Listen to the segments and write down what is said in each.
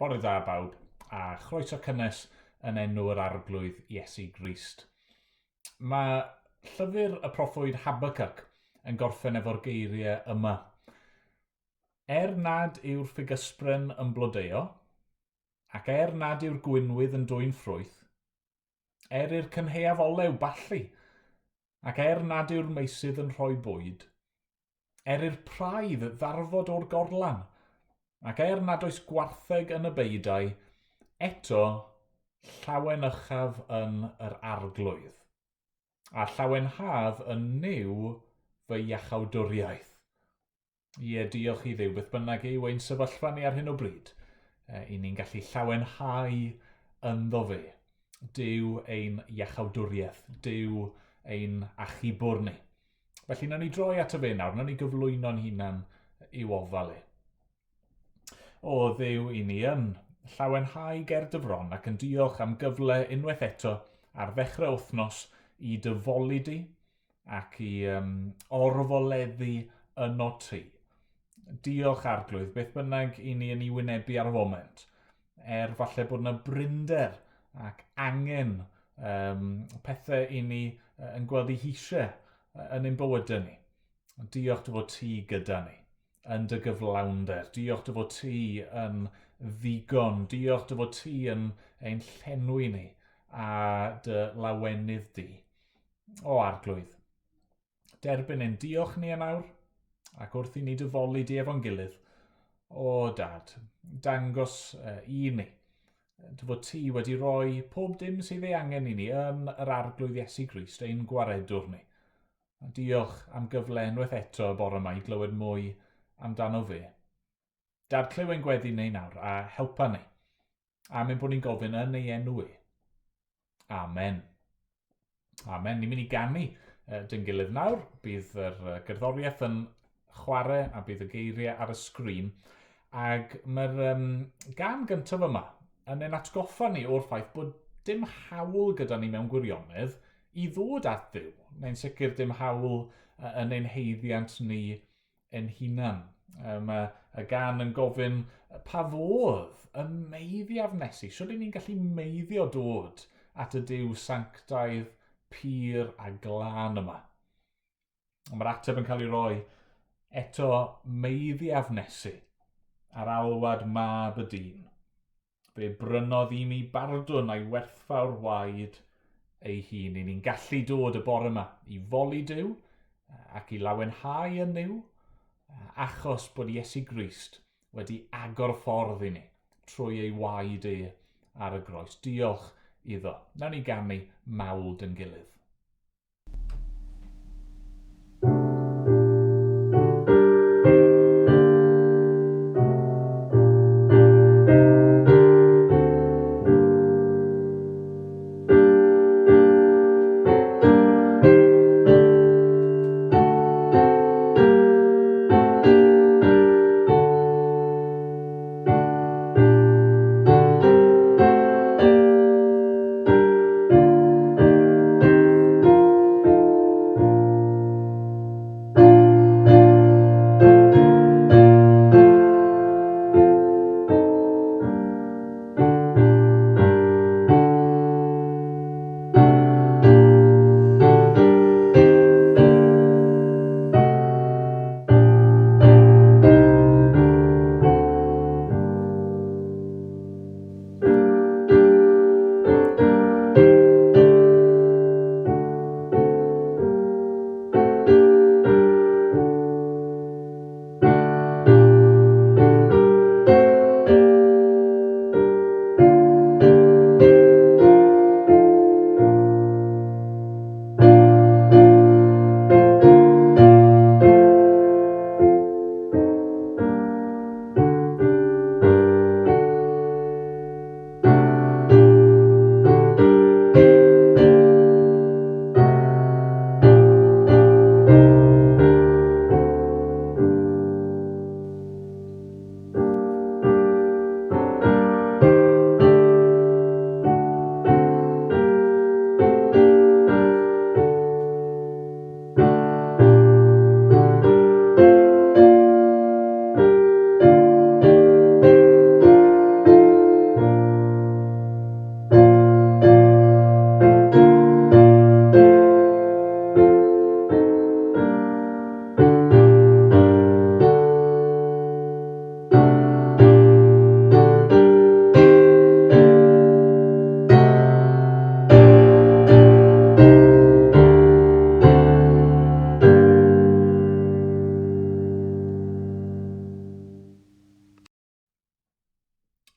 Bore da bawb, a chroeso cynnes yn enw'r arglwydd Iesu Grist. Mae llyfr y proffwyd Habacuc yn gorffen efo'r geiriau yma. Nad yw'r ffigysbren yn blodeuo, ac nad yw'r gwynwydd yn dwyn ffrwyth, i'r cynheuaf olew ballu, ac nad yw'r meisydd yn rhoi bwyd, i'r praidd ddarfod o'r gorlan, ac nad oes gwartheg yn y beidau, eto llawen uchaf yn yr arglwydd, a llawenhaf yn niw fy iachawdwriaeth. Ie, diolch i Dduw, beth bynnag yw ein sefyllfa ni ar hyn o bryd. I ni'n gallu llawenhau ynddo fe. Dyw ein iachawdwriaeth, dyw ein achubwr ni. Felly, nawn ni droi at y fe nawr, nawn ni gyflwyno'n hunan i'w ofal e. O Dduw, i ni yn llawenhau ger dyfron ac yn diolch am gyfle unwaith eto ar ddechrau wythnos i dyfoli di ac i orfoleddu yno ti. Diolch arglwydd, beth bynnag i ni yn ei wynebu ar y foment. Falle bod yna brynder ac angen pethau i ni yn gweld ei hisiau yn ein bywydau ni. Diolch dy fod ti gyda ni yn dy gyflawnder. Diolch dy fod ti yn ddigon. Diolch dy fod ti yn ein llenwi ni a dy lawenydd di. O arglwydd, derbyn ein diolch ni yn awr, ac wrth i ni dyfolu di efo'n gilydd. O dad, dangos i ni. Dy fod ti wedi rhoi pob dim sydd ei angen i ni yn yr arglwydd Iesu Grist, ein gwaredwr ni. Diolch am gyfle unwaith eto bore yma i glywed mwy amdano fe. Dad, clyw ein gweddi ni nawr a helpa ni. Amen bod ni'n gofyn yn ei enw e. Amen. Amen. Ni'n mynd i ganu dyn gilydd nawr. Bydd yr gerddoriaeth yn chwarae a bydd y geiriau ar y sgrin. Ac mae'r gan gyntaf yma yn ein atgoffa ni o'r ffaith bod dim hawl gyda ni mewn gwirionedd i ddod at Dduw. Neu'n sicr dim hawl yn ein heiddiant ni ein hunan. Mae y gan yn gofyn pa fodd y meiddaf nesu. Sut ni'n gallu meiddio dod at y Duw sanctaidd pur a glân yma. Mae'r ateb yn cael ei roi eto meiddiaf nesu ar alwad mab y dyn. Fe brynodd i mi bardwn a'i werthfawr waed ei hun. I ni'n gallu dod y bore yma i foli Duw ac i lawenhau yn niw achos bod Iesu Grist wedi agor ffordd i ni trwy ei waed e ar y groes. Diolch iddo. Nawn ni ganu mawd yn gilydd.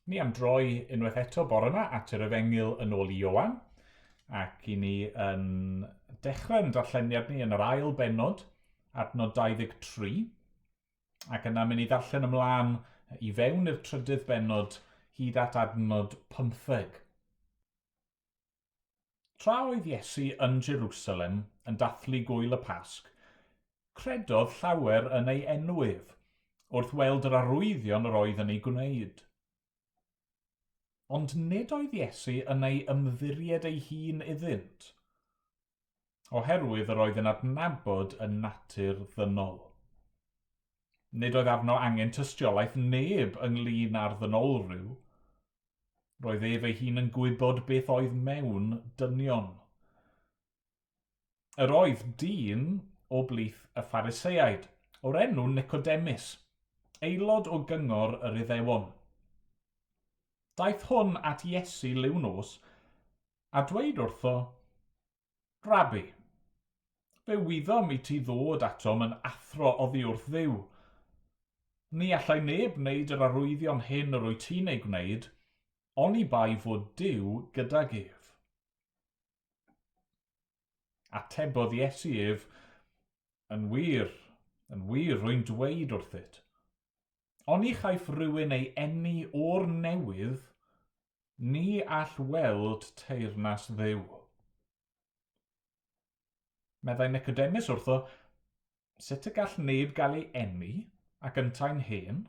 Ni am droi unwaith eto bore yma at yr Efengyl yn ôl i Ioan, ac i ni yn dechrau'n darlleniad ni yn yr ail bennod, adnod 23, ac yna mynd i ddarllen ymlaen i fewn i'r trydydd bennod hyd at adnod 15. Tra oedd Iesu yn Jerusalem yn dathlu gwyl y Pasg, credodd llawer yn ei enwyf, wrth weld yr arwyddion yr oedd yn ei gwneud. Ond nid oedd Iesu yn ei ymddiried ei hun iddynt, oherwydd yr oedd yn adnabod y natur ddynol. Nid oedd arno angen tystiolaeth neb ynglŷn â'r ddynolrhyw, roedd ef ei hun yn gwybod beth oedd mewn dynion. Yr oedd dyn o blith y Phariseaid, o'r enw Nicodemus, aelod o gyngor yr Iddewon. Daeth hwn at Iesu liw nos a dweud wrtho, Rabi, fe wyddom i ti ddod atom yn athro oddi wrth ddiw. Ni allai neb wneud yr arwyddion hyn yr wyt ti'n ei gwneud, oni bai fod Duw gydag ef. Atebodd Iesu ef, yn wir rwy'n dweud wrthyt. Oni chaiff rhywun ei eni o'r newydd, ni all weld teyrnas Dduw. Meddai Nicodemus wrtho, sut y gall neb gael ei eni ac yntau'n hen?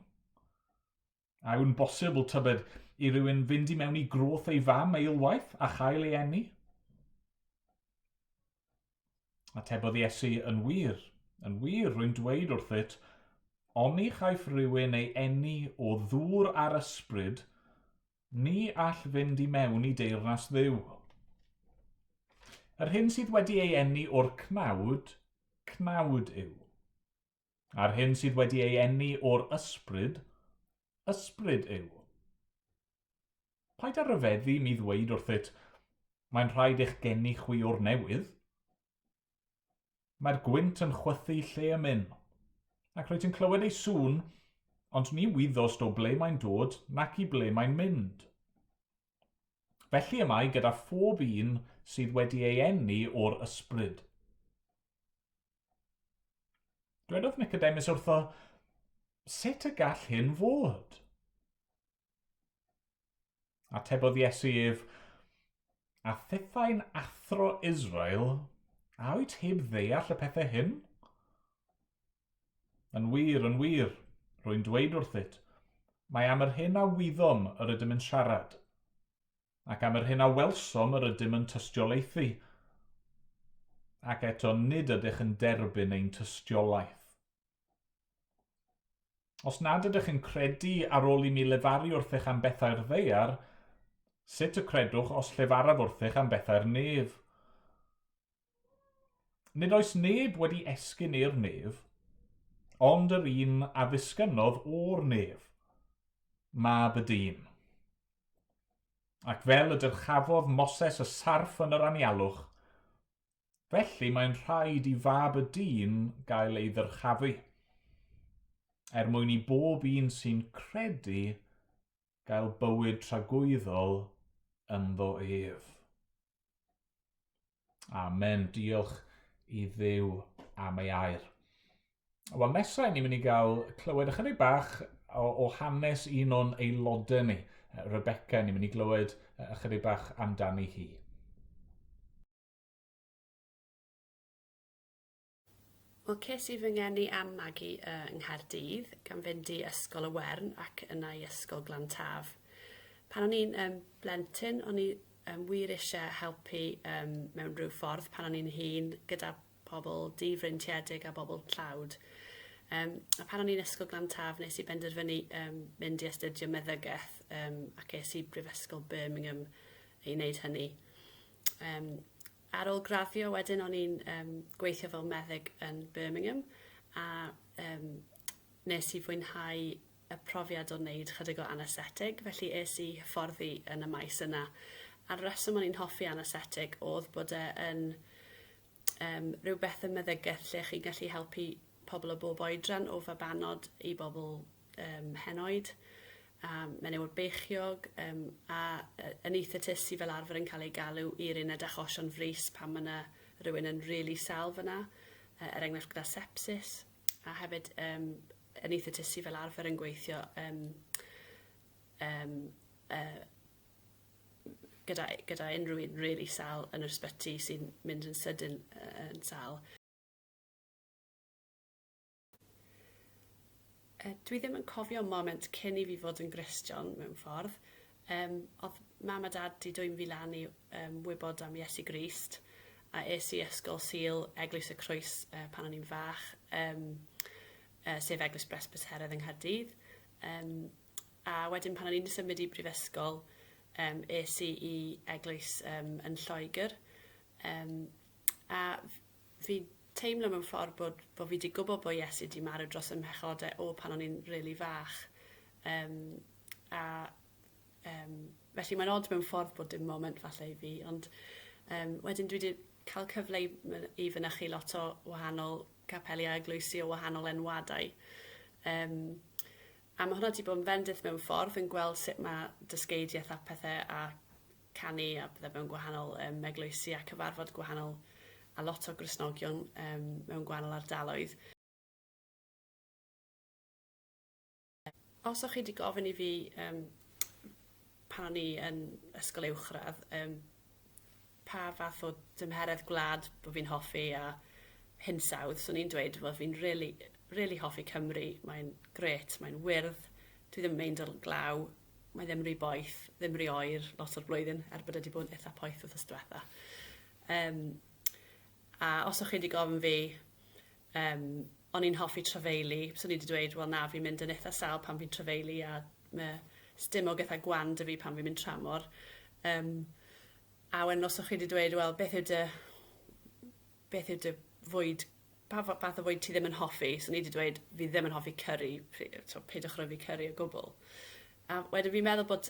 A yw'n bosibl tybed i rywun fynd i mewn i groth ei fam eilwaith a chael ei eni? Atebodd Iesu, yn wir rwy'n dweud wrthyt, oni chaiff rywun ei eni o ddŵr ar ysbryd, ni all fynd i mewn i deyrnas Dduw. Yr hyn sydd wedi ei eni o'r cnawd yw. A'r hyn sydd wedi ei eni o'r ysbryd yw. Paid a ryfeddu mi ddweud wrthyt, mae'n rhaid eich geni chwi o'r newydd. Mae'r gwynt yn chwythu lle Emyn, ac rwyt ti'n clywed ei sŵn, ond ni wyddosd o ble mae'n dod nac i ble mae'n mynd. Felly y mae gyda phob un sydd wedi ei eni o'r ysbryd. Dwedodd Nicodemus wrtho, sut y gall hyn fod? Atebodd Iesu ef, a thithau'n athro Israel, a wyt heb ddeall y pethau hyn? Yn wir, rwy'n dweud wrthyt, mae am yr hyn a wyddom yr ydym yn siarad, ac am yr hyn a welsom yr ydym yn tystiolaethu, ac eto nid ydych yn derbyn ein tystiolaeth. Os nad ydych yn credu ar ôl i mi lefaru wrthych am bethau'r ddeiar, sut y credwch os lefaraf wrthych am bethau'r nef? Nid oes neb wedi esgyn i'r nef, ond yr un a ddisgynnodd o'r nef, mab y dyn. Ac fel y dyrchafodd Moses y sarff yn yr anialwch, felly mae'n rhaid i fab y dyn gael ei ddyrchafu, mwyn i bob un sy'n credu gael bywyd tragwyddol ynddo ef. Amen. Diolch i Dduw am ei air. Wel, nesaf ni'n mynd i gael clywed ychydig bach o hanes un o'n aelodau ni. Rebecca, ni'n mynd i glywed ychydig bach amdani hi. Wel, ces i fy ngeni am magu yng Nghaerdydd gan fynd i ysgol y Wern ac yna i ysgol Glantaf. Pan o'n i'n blentyn, o'n i wir eisiau helpu mewn rhyw ffordd pan o'n i'n hŷn gyda pobl difreintiedig a bobl tlawd. A pan o'n i'n ysgol Glantaf, nes i benderfynu mynd i astudio meddygaeth ac es i Brifysgol Birmingham i wneud hynny. Ar ôl graddio wedyn, o'n i'n gweithio fel meddyg yn Birmingham a nes i fwynhau y profiad o wneud chydig o anesthetig, felly es i hyfforddi yn y maes yna. A'r reswm o'n i'n hoffi anesthetig oedd bod yn rhyw beth yn meddygaeth lle chi'n gallu helpu pobl o bob oedran o fabanod i bobl henoed. Mae'n newid beichiog, a yn eitha tysu fel arfer yn cael ei galw i'r uned achosion frys pan mae yna rhywun yn really sal fyna, enghraifft gyda sepsis, a hefyd yn eitha tysu fel arfer yn gweithio gyda unrhyw un really sal yn yr ysbyty sy'n mynd yn sydyn yn sal. Dwi ddim yn cofio moment cyn i fi fod yn Gristion mewn ffordd. Oedd mam a dad di dwy'n fi lan i wybod am Iesu Grist, a es i ysgol Sul Eglwys y Croes pan o'n i'n fach, sef Eglwys Presbyteraidd yng Nghaerdydd. A wedyn pan o'n i'n symud i brifysgol, es i Eglwys yn Lloegr. A fi teimlo mewn ffordd bod fi wedi gwybod bod Iesu wedi marw dros ym mhechodau pan o'n i'n really fach. Felly mae'n od mewn ffordd bod dim moment falle i fi, ond wedyn dwi wedi cael cyfle i fynychu lot o wahanol capeliau eglwysi o wahanol enwadau. A mae hwnna wedi bod yn fendith mewn ffordd yn gweld sut mae dysgeidiaeth a pethau a canu a pethau mewn gwahanol eglwysi a cyfarfod gwahanol a lot o Gristnogion mewn gwahanol ardaloedd. Os o'ch chi wedi gofyn i fi pan o'n i yn ysgol uwchradd, pa fath o dymheredd gwlad bod fi'n hoffi a hinsawdd, so ni'n dweud bod fi'n really hoffi Cymru. Mae'n gret, mae'n wyrdd, dwi ddim yn meindwl glaw, mae ddim rhy boeth, ddim rhy oer, lot o'r blwyddyn, bod wedi bod yn eitha poeth wrth ystwetha. A os o'ch chi wedi gofyn fi, o'n i'n hoffi trafeilu, so ni wedi dweud, wel na, fi'n mynd yn eitha sal pan fi'n trafeilu, a stymog eitha gwan dy fi pan fi'n mynd tramor. A wedyn os o'ch chi wedi dweud, wel, beth yw dy fwyd, pa fath o fwyd ti ddim yn hoffi, so ni wedi dweud, fi ddim yn hoffi curry, so peidwch rhoi fi curry o gwbl. A wedyn fi'n meddwl bod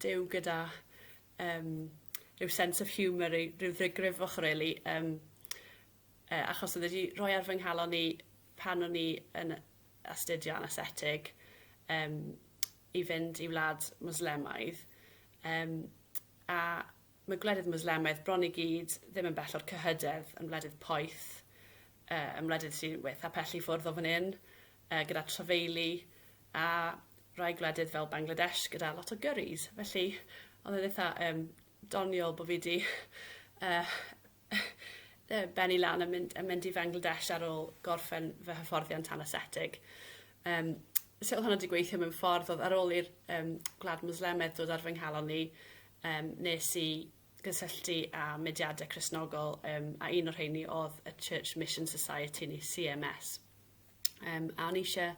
Duw gyda rhyw sense of humour, rhyw ddigrifwch, really, achos oedd wedi rhoi ar fy nghalon ni pan o'n i yn astudio anesthetig i fynd i wlad Muslemaidd. A mae gwledydd Muslemaidd bron i gyd ddim yn bell o'r cyhydedd yn wledydd poeth, yn wledydd sy'n weitha pell i ffwrdd o fan hyn, gyda trafeilu, a rai gwledydd fel Bangladesh gyda lot o gyrris. Felly, oedd e'n eitha doniol bod fi wedi benni lan yn mynd i Bangladesh ar ôl gorffen fy hyfforddiant anesthetig. Sut oedd hwnna wedi gweithio mewn ffordd, oedd ar ôl i'r gwlad Muslemaidd dod ar fy nghalon ni, nes i gysylltu â mudiadau Cristnogol, a un o'r rheini oedd y Church Mission Society ni, CMS. A o'n i eisiau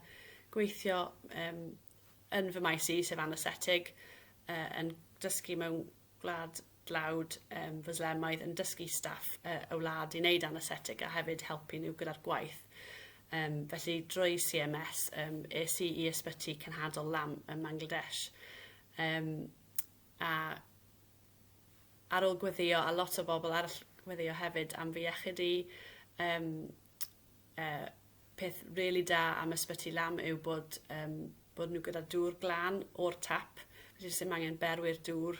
gweithio yn fy maes i, sef anesthetig, yn dysgu mewn gwlad dlawd Muslemaidd, yn dysgu staff y wlad i wneud anesthetig a hefyd helpu nhw gyda'r gwaith. Felly drwy CMS es i ysbyty cenhadol Lam yn Bangladesh. A ar ôl gweddio, a lot o bobl arall gweddio hefyd am fi iechyd i, peth really da am ysbyty Lam yw bod nhw gyda dŵr glân o'r tap, felly ddim angen berwi'r dŵr.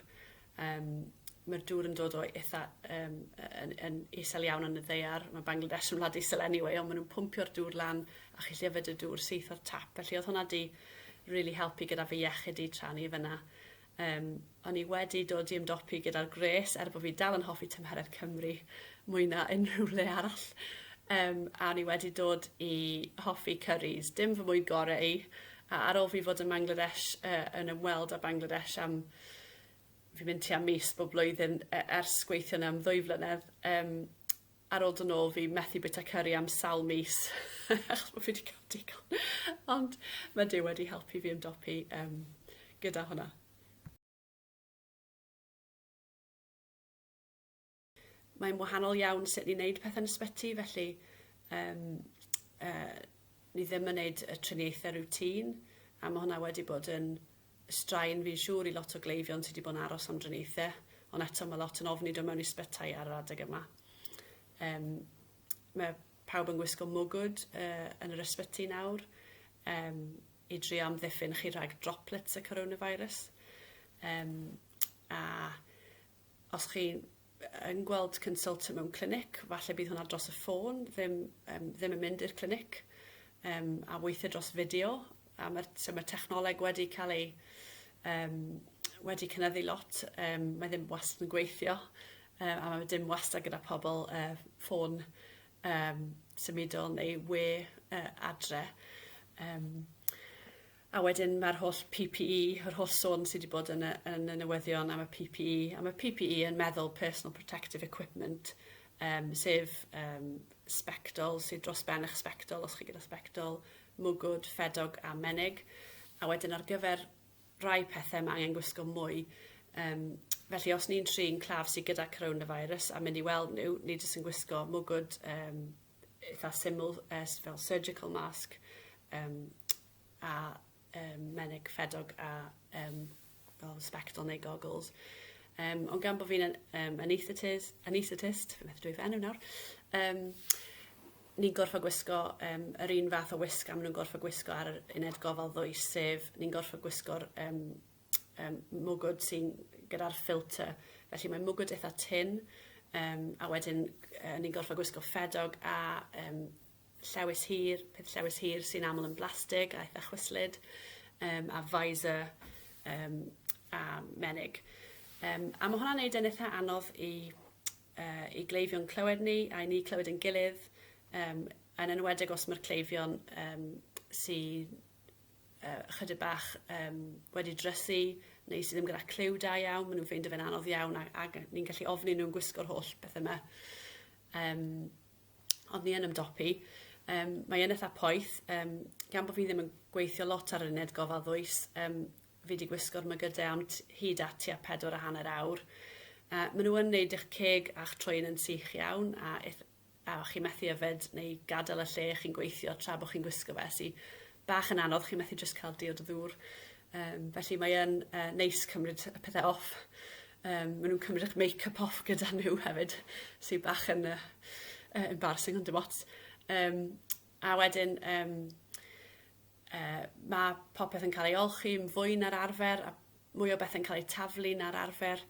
Mae'r dŵr yn dod o eitha yn isel iawn yn y ddaear. Mae Bangladesh yn wlad isel anyway, ond maen nhw'n pwmpio'r dŵr lan a chi llyfed y dŵr syth o'r tap. Felly oedd hwnna di really helpu gyda fi iechyd i tranu fyna. O'n i wedi dod i ymdopi gyda'r gres, bod fi dal yn hoffi tymheredd Cymru mwy na unrhyw le arall. A o'n i wedi dod i hoffi curries, dim fy mwyd gorau i. A ar ôl fi fod yn Bangladesh, yn ymweld â Bangladesh am fi'n mynd tua mis bob blwyddyn ers gweithio yna am 2 flynedd. Ar ôl dyn ôl fi methu bwyta curry am sawl mis, achos bod fi wedi cael digon. Ond mae Duw wedi helpu fi ymdopi gyda hwnna. Mae'n wahanol iawn sut ni'n neud pethau'n ysbyty, felly ni ddim yn neud y triniaethau rwtîn, a mae hwnna wedi bod yn straen fi'n siŵr i lot o gleifion sydd wedi bod yn aros am driniaethau, ond eto mae lot yn ofni dod mewn i ysbytai ar yr adeg yma. Mae pawb yn gwisgo mwgwd yn yr ysbyty nawr, i drio amddiffyn chi rhag droplets y coronavirus. A os chi yn gweld consultant mewn clinic, falle bydd hwnna dros y ffôn, ddim yn mynd i'r clinic, a weithio dros fideo. So mae'r technoleg wedi cael ei wedi cynyddu lot. Mae ddim wastad yn gweithio, a mae dim wastad gyda pobl ffôn symudol neu we adre. A wedyn mae'r holl PPE, yr holl sôn sydd wedi bod yn y newyddion am y PPE. A mae PPE yn meddwl Personal Protective Equipment, sef spectol, sydd dros ben eich spectol, os chi gyda spectol, mwgwd, ffedog a menig. A wedyn ar gyfer rai pethau mae angen gwisgo mwy. Felly os ni'n trin claf sydd gyda coronavirus a mynd i weld nhw, ni jyst yn gwisgo mwgwd eitha syml fel surgical mask a menig, ffedog a fel spectol neu goggles. Ond gan bod fi'n anaesthetist, fi'n methu dweud enw nawr, ni'n gorfod gwisgo yr un fath o wisg am nhw'n gorfod gwisgo ar yr uned gofal ddwys, sef ni'n gorfod gwisgo'r mwgwd sy'n gyda'r filter. Felly mae mwgwd eitha tin, a wedyn ni'n gorfod gwisgo ffedog a llewis hir, peth llewis hir sy'n aml yn blastig a eitha chwyslyd, a visor a menig. A mae hwnna'n neud yn eitha anodd i gleifion clywed ni, a i ni clywed yn gilydd, yn enwedig os mae'r cleifion sy'n chydig bach wedi drysu, neu sydd ddim gyda cliw da iawn, maen nhw'n ffeindio fe'n anodd iawn, a ni'n gallu ofni nhw'n gwisgo'r holl beth yma. Ond ni yn ymdopi. Mae yn eitha poeth, gan bod fi ddim yn gweithio lot ar yr uned gofal ddwys, fi wedi gwisgo'r mygydau am hyd at tua 4.5 awr. Maen nhw yn neud eich ceg a'ch troi'n yn sych iawn, a chi'n methu yfed neu gadael y lle chi'n gweithio tra bod chi'n gwisgo fe, sy'n bach yn anodd, chi'n methu jyst cael diod o ddŵr. Felly mae yn neis cymryd y pethau off. Maen nhw'n cymryd eich make-up off gyda nhw hefyd, sy'n bach yn embarrassing ond dim ots. A wedyn mae popeth yn cael ei olchi yn fwy na'r arfer, a mwy o beth yn cael ei taflu na'r arfer.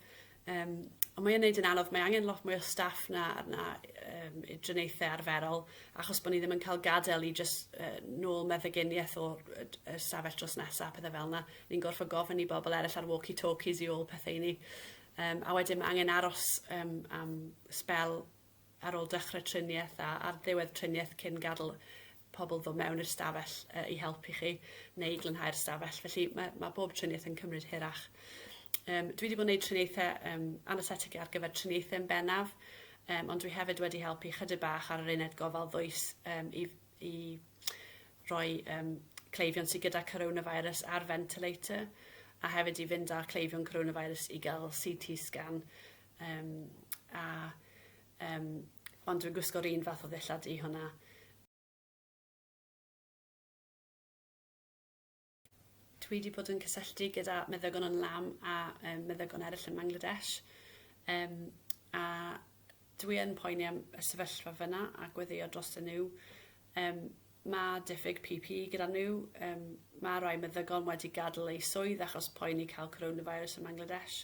Ond mae'n neud yn anodd, mae angen lot mwy o staff na i driniaethau arferol, achos bod ni ddim yn cael gadael i just nôl meddyginiaeth o'r stafell dros nesaf, pethau fel yna. Ni'n gorfod gofyn i bobl eraill ar walkie-talkies i ôl pethau ni. A wedyn mae angen aros am spel ar ôl dechrau triniaeth a ar ddiwedd triniaeth cyn gadael pobl ddod mewn i'r stafell i helpu chi, neu i glynhau'r stafell. Felly mae bob triniaeth yn cymryd hirach. Dwi wedi bod yn gwneud triniaethau anesthetig ar gyfer triniaethau yn bennaf, ond dwi hefyd wedi helpu chydig bach ar yr uned gofal ddwys i roi cleifion sydd gyda coronavirus ar ventilator, a hefyd i fynd â cleifion coronavirus i gael CT scan. Ond dwi'n gwisgo'r un fath o ddillad i hwnna. Dwi wedi bod yn cysylltu gyda meddygon yn Lam a meddygon eraill yn Bangladesh. A dwi yn poeni am y sefyllfa fyna a gweddio dros y nhw. Mae diffyg PPE gyda nhw. Mae rai meddygon wedi gadael eu swydd achos poeni cael coronavirus yn Bangladesh.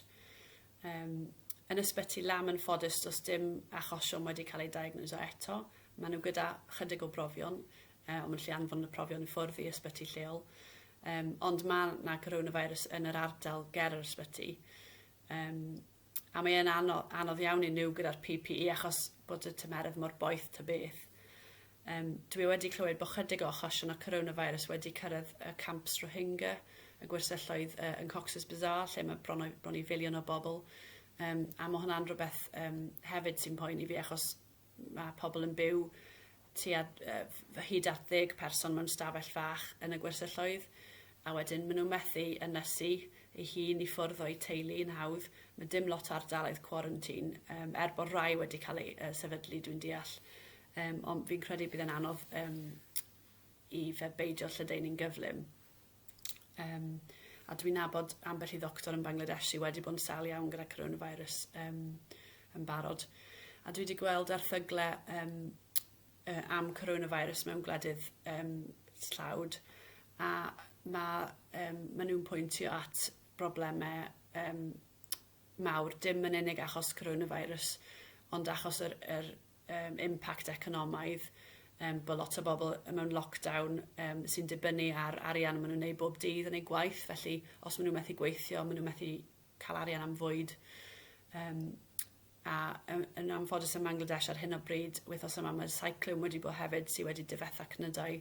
Yn ysbyty Lam yn ffodus does dim achosion wedi cael ei diagnoso eto. Maen nhw gyda chydig o brofion, ond mae'n lle anfon y profion i ffwrdd i ysbyty lleol. Ond mae yna coronavirus yn yr ardal ger yr ysbyty. A mae yn anodd iawn i nhw gyda'r PPE achos bod y tymeredd mor boeth ta beth. Dwi wedi clywed bod chydig o achosion o coronavirus wedi cyrraedd y camps Rohingya, y gwersylloedd yn Cox's Bazar, lle mae bron i filiwn o bobl. A mae hwnna'n rhywbeth hefyd sy'n poeni fi achos mae pobl yn byw tua hyd at 10 person mewn stafell fach yn y gwersylloedd, a wedyn maen nhw'n methu yn nesu eu hun i ffwrdd o'i teulu yn hawdd. Mae dim lot o ardaloedd quarantine, bod rai wedi cael ei sefydlu dwi'n deall. Ond fi'n credu bydd yn anodd i fe beidio lledaenu'n gyflym. A dwi'n nabod ambell i ddoctor yn Bangladesh sydd wedi bod yn sal iawn gyda coronavirus yn barod. A dwi wedi gweld erthyglau am coronavirus mewn gwledydd tlawd. A ma nhw'n pwyntio at broblemau mawr, dim yn unig achos coronavirus, ond achos yr impact economaidd, bod lot o bobl mewn lockdown sy'n dibynnu ar arian maen nhw'n gwneud bob dydd yn eu gwaith, felly os maen nhw'n methu gweithio, maen nhw'n methu cael arian am fwyd. A yn anffodus ym Bangladesh ar hyn o bryd, wythnos yma mae'r cyclone wedi bod hefyd sydd wedi difetha cnydau.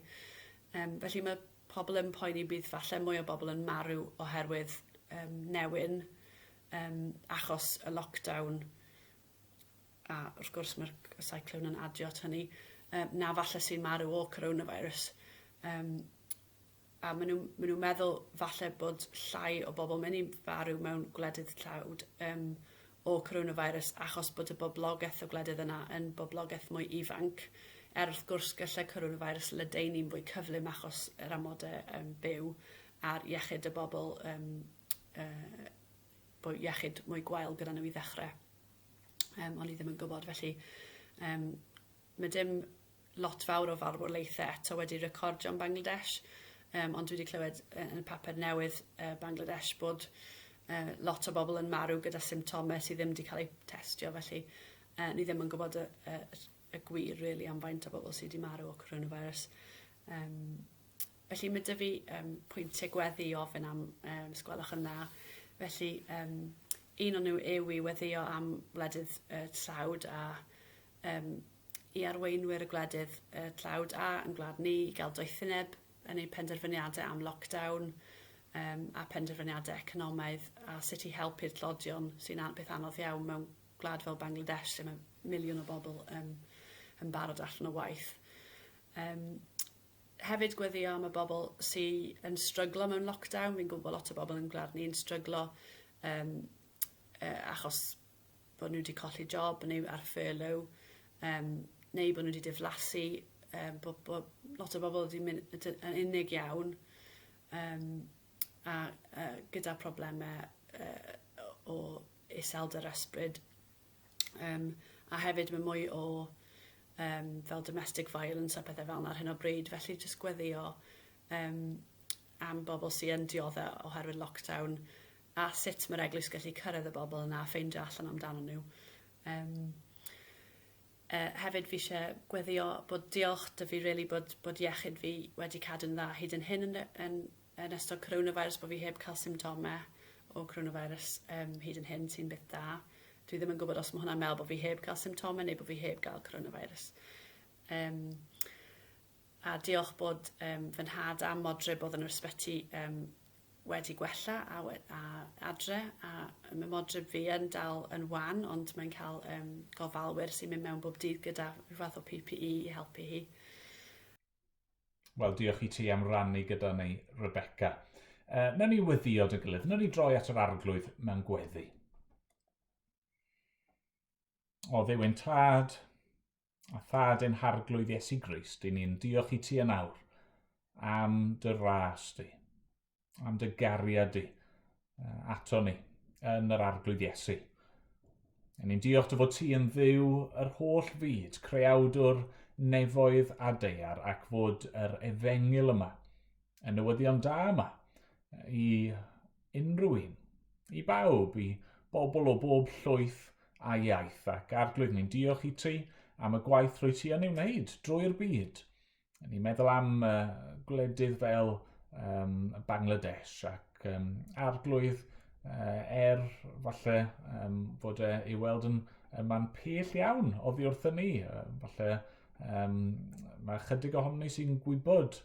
Felly mae pobl yn poeni bydd falle mwy o bobl yn marw oherwydd newyn achos y lockdown. A wrth gwrs mae'r cyclone yn adio at hynny. Na falle sy'n marw o coronavirus. A maen nhw'n meddwl falle bod llai o bobl mynd i farw mewn gwledydd tlawd o coronavirus achos bod y boblogaeth o gwledydd yna yn boblogaeth mwy ifanc. Wrth gwrs gallai coronavirus ledaeni'n fwy cyflym achos yr amodau byw a'r iechyd y bobl, iechyd mwy gwael gyda nhw i ddechrau. Ond i ddim yn gwybod, felly mae dim lot fawr o farwolaethau eto wedi recordio yn Bangladesh, ond dwi wedi clywed yn y papur newydd Bangladesh bod lot o bobl yn marw gyda symptomau sydd ddim wedi cael eu testio, felly ni ddim yn gwybod y gwir really am faint o bobl sydd wedi marw o coronavirus. Felly mae dy fi pwyntiau gweddi i ofyn am, sgwelwch yn dda. Felly un o'n nhw yw i weddio am wledydd tlawd a i arweinwyr y gwledydd tlawd a yn gwlad ni i gael doethineb yn ei penderfyniadau am lockdown a penderfyniadau economaidd a sut i helpu'r tlodion sy'n beth anodd iawn mewn gwlad fel Bangladesh lle mae miliwn o bobl yn barod allan o waith. Hefyd gweddio am y bobl sy'n stryglo mewn lockdown. Fi'n gwybod lot o bobl yn gwlad ni'n stryglo achos bod nhw wedi colli job neu ar furlough neu bod nhw wedi diflasu, bod lot o bobl wedi mynd yn unig iawn a gyda problemau o iselder ysbryd. A hefyd mae mwy o fel domestic violence a pethau fel yna ar hyn o bryd, felly jyst gweddio am bobl sy'n dioddau oherwydd lockdown a sut mae'r eglwys gallu cyrraedd y bobl yna a ffeindio allan amdano nhw. Hefyd fi eisiau gweddio bod diolch dy fi really bod iechyd fi wedi cadw'n dda hyd yn hyn yn ystod coronavirus, bod fi heb cael symptomau o coronavirus hyd yn hyn sy'n byth da. Dwi ddim yn gwybod os mae hwnna'n meddwl bod fi heb cael symptomau neu bod fi heb cael coronavirus. A diolch bod fy nhad a modryb oedd yn yr ysbyty wedi gwella a adre, a mae modryb fi yn dal yn wan, ond mae'n cael gofalwyr sy'n mynd mewn bob dydd gyda rhyw fath o PPE i helpu hi. Wel, diolch i ti am rannu gyda ni, Rebecca. Nawn ni weddio dy gilydd, nawn ni droi at yr arglwydd mewn gweddi. O Dduw ein tad, a thad ein harglwydd Iesu Grist, i ni'n diolch i ti yn awr am dy ras di, am dy gariad di ato ni yn yr arglwydd Iesu. A ni'n diolch dy fod ti yn dduw yr holl fyd, creawdwr nefoedd a deiar, ac fod yr efengil yma, y newyddion da yma, i unrhyw un, i bawb, i bobl o bob llwyth a iaith, ac arglwydd ni'n diolch i ti am y gwaith rwy ti yn ei wneud drwy'r byd. Ni'n meddwl am gwledydd fel Bangladesh ac arglwydd falle fod i weld yn man pell iawn oddi wrthyn ni. Falle mae chydig ohono ni sy'n gwybod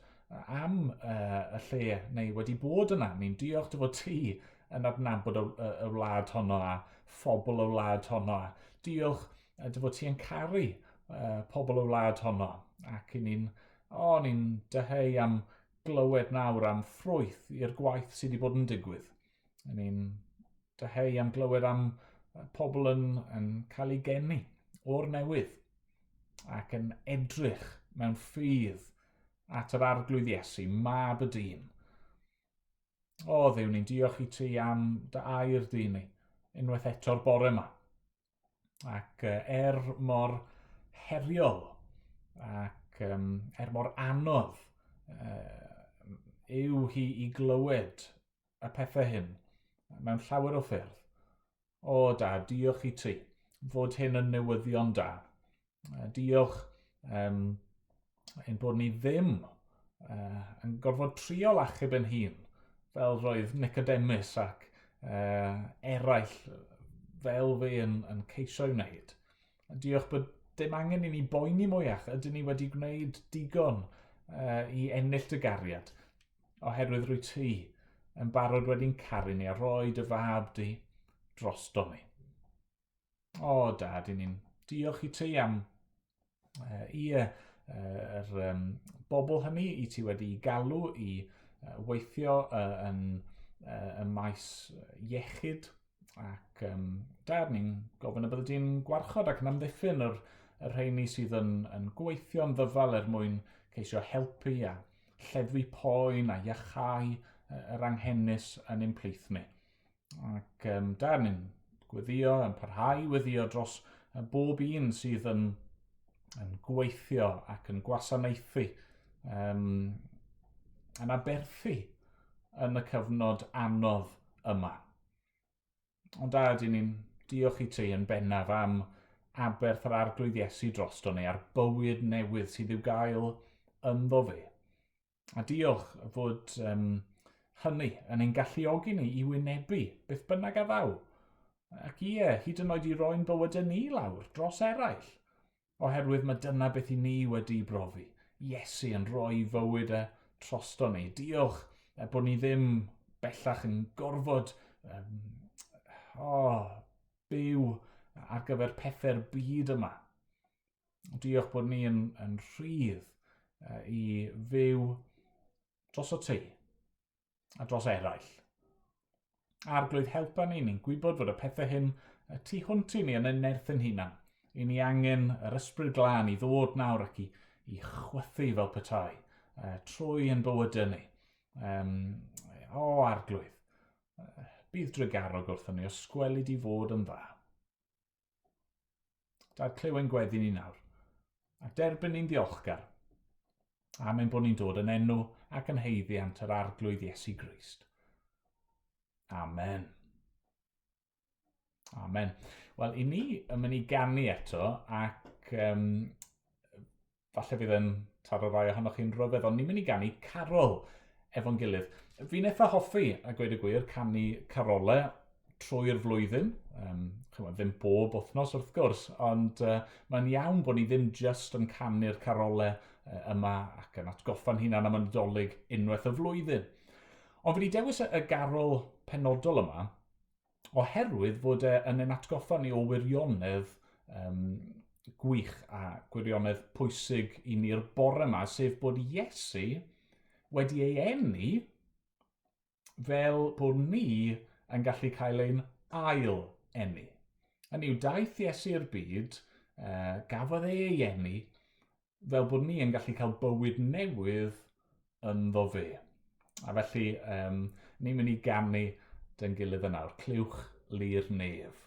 am y lle neu wedi bod yna. Ni'n diolch dy fod ti yn adnabod y wlad honno a phobl o wlad honno. Diolch dy fod ti yn caru pobl o wlad honno. Ac ni'n dyheu am glywed nawr am ffrwyth i'r gwaith sydd wedi bod yn digwydd. Ni'n dyheu am glywed am pobl yn cael ei geni o'r newydd ac yn edrych mewn ffydd at yr arglwydd Iesu, mab y dyn. O Dduw, ni'n diolch i ti am dy air di ni, unwaith eto'r bore yma. Ac mor heriol ac mor anodd yw hi i glywed y pethau hyn mewn llawer o ffyrdd. O Dad, diolch i ti fod hyn yn newyddion da. Diolch ein bod ni ddim yn gorfod trio achub yn hun, fel roedd Nicodemus ac eraill fel fe yn ceisio i wneud. Diolch bod dim angen i ni boeni mwyach, ydyn ni wedi gwneud digon i ennill dy gariad, oherwydd rwy ti yn barod wedi'n caru ni a rhoi dy fab di drosto ni. O Dad, i ni'n diolch i ti am bobl hynny i ti wedi galw i weithio yn y maes iechyd, ac Dad, ni'n gofyn y bydde di'n gwarchod ac yn amddiffyn yr rheini sydd yn gweithio'n ddyfal mwyn ceisio helpu a lleddfu poen a iachau yr anghennus yn ein plîs ni. Ac Dad, ni'n gweddio, yn parhau weddio dros bob un sydd yn gweithio ac yn gwasanaethu, yn aberthu yn y cyfnod anodd yma. Ond Dad, ni'n diolch i ti yn bennaf am aberth yr arglwydd Iesu drosto ni a'r bywyd newydd sydd i'w gael ynddo fe. A diolch fod hynny yn ein galluogi ni i wynebu beth bynnag a ddaw. Ac hyd yn oed i roi'n bywydau ni lawr dros eraill, oherwydd mae dyna beth i ni wedi brofi. Iesu yn rhoi fywyd trosto ni. Diolch bod ni ddim bellach yn gorfod byw ar gyfer pethau'r byd yma. Diolch bod ni yn rhydd i fyw dros o ti a dros eraill. Arglwydd helpa ni'n gwybod fod y pethau hyn tu hwnt i ni yn ein nerth yn hunan. I ni angen yr ysbryd glân i ddod nawr ac i chwythu fel petai trwy ein bywydau ni. Arglwydd, bydd drygarog wrthyn ni os gweli di fod yn dda. Dad, clyw ein gweddi ni nawr, ac derbyn ni'n ddiolchgar, am ein bod ni'n dod yn enw ac yn heiddiant yr arglwydd Iesu Grist. Amen. Amen. Wel, i ni yn mynd i ganu eto, ac falle fydd yn taro rai ohonoch chi'n rhyfedd, ond ni'n mynd i ganu carol efo'n gilydd. Fi'n eitha hoffi, a gweud y gwir, canu carolau trwy'r flwyddyn. Ddim bob wythnos wrth gwrs, ond mae'n iawn bod ni ddim just yn canu'r carolau yma ac yn atgoffa'n hunan am y Nadolig unwaith y flwyddyn. Ond fi wedi dewis y garol penodol yma oherwydd fod yn ein atgoffa ni o wirionedd gwych a gwirionedd pwysig i ni'r bore yma, sef bod Iesu wedi ei eni fel bod ni yn gallu cael ein ail eni. Hynny yw, daeth Iesu i'r byd, gafodd ei eni fel bod ni yn gallu cael bywyd newydd ynddo fe. A felly, ni'n mynd i ganu dy'n gilydd yn nawr. Clywch lir nef.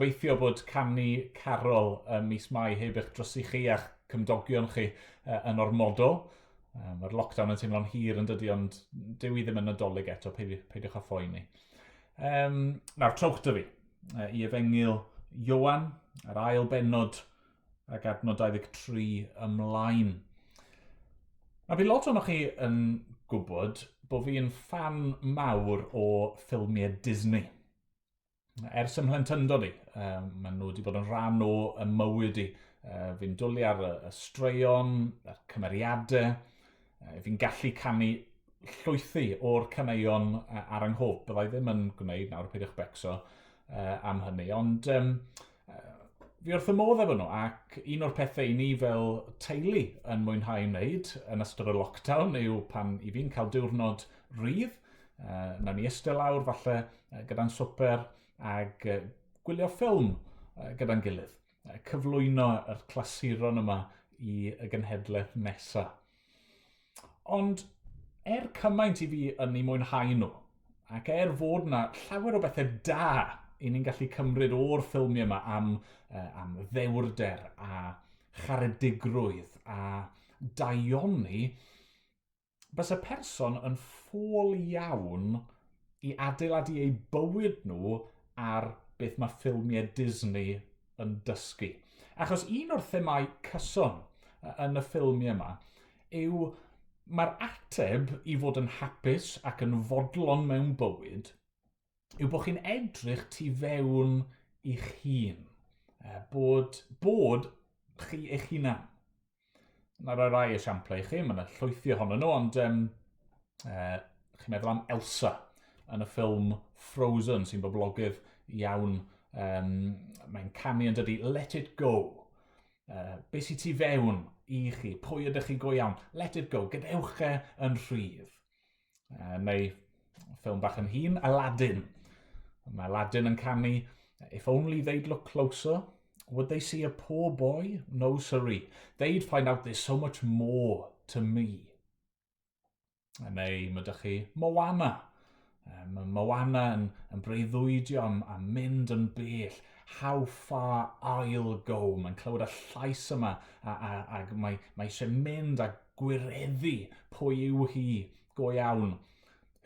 gobeithio bod canu carol mis Mai heb eich drysu chi a'ch cymdogion chi yn ormodol. Mae'r lockdown yn teimlo'n hir yn dydy, ond dyw i ddim yn nadolig eto, peidiwch â phoeni. Nawr, trowch dy fi i efengyl Ioan, yr ail bennod ac adnod 23 ymlaen. Nawr, bydd lot o'noch chi yn gwybod bod fi'n fan mawr o ffilmiau Disney. Ers ymhlentyndod i, maen nhw wedi bod yn rhan o mywyd i. Fi'n dwlu ar y straeon, y cymeriadau. Fi'n gallu canu llwythi o'r caneuon ar ynghop. Byddai ddim yn gwneud nawr, peidiwch becso am hynny. Ond fi wrth y modd efo nhw, ac un o'r pethau i ni fel teulu yn mwynhau wneud yn ystod y lockdown yw pan i fi'n cael diwrnod rydd. Nawn ni eistedd lawr falle gyda'n swper ac gwylio ffilm gyda'n gilydd. Cyflwyno yr clasuron yma i y genhedlaeth nesaf. Ond cymaint i fi yn ei mwynhau nhw, ac fod yna llawer o bethau da i ni'n gallu cymryd o'r ffilmiau yma am ddewrder a charedigrwydd a daioni, bys y person yn ffôl iawn i adeiladu ei bywyd nhw ar beth mae ffilmiau Disney yn dysgu. Achos un o'r themau cyson yn y ffilmiau yma yw mae'r ateb i fod yn hapus ac yn fodlon mewn bywyd yw bod chi'n edrych tu fewn i'ch hun. Bod chi eich hunan. Na roi rai esiamplau i chi, mae'n llwythi ohonyn nhw, ond chi'n meddwl am Elsa yn y ffilm Frozen sy'n boblogydd iawn. Mae'n canu yn dydy Let It Go. Be sy'n tu fewn i chi? Pwy ydych chi go iawn? Let It Go. Gadewch yn rhydd. Neu ffilm bach yn hun, Aladdin. Mae Aladdin yn canu If only they'd look closer, would they see a poor boy? No siree. They'd find out there's so much more to me. Neu mae dych chi Moana. Mae Moana yn breuddwydio am mynd yn bell. How far I'll go. Mae'n clywed y llais yma ac mae eisiau mynd a gwireddu pwy yw hi go iawn.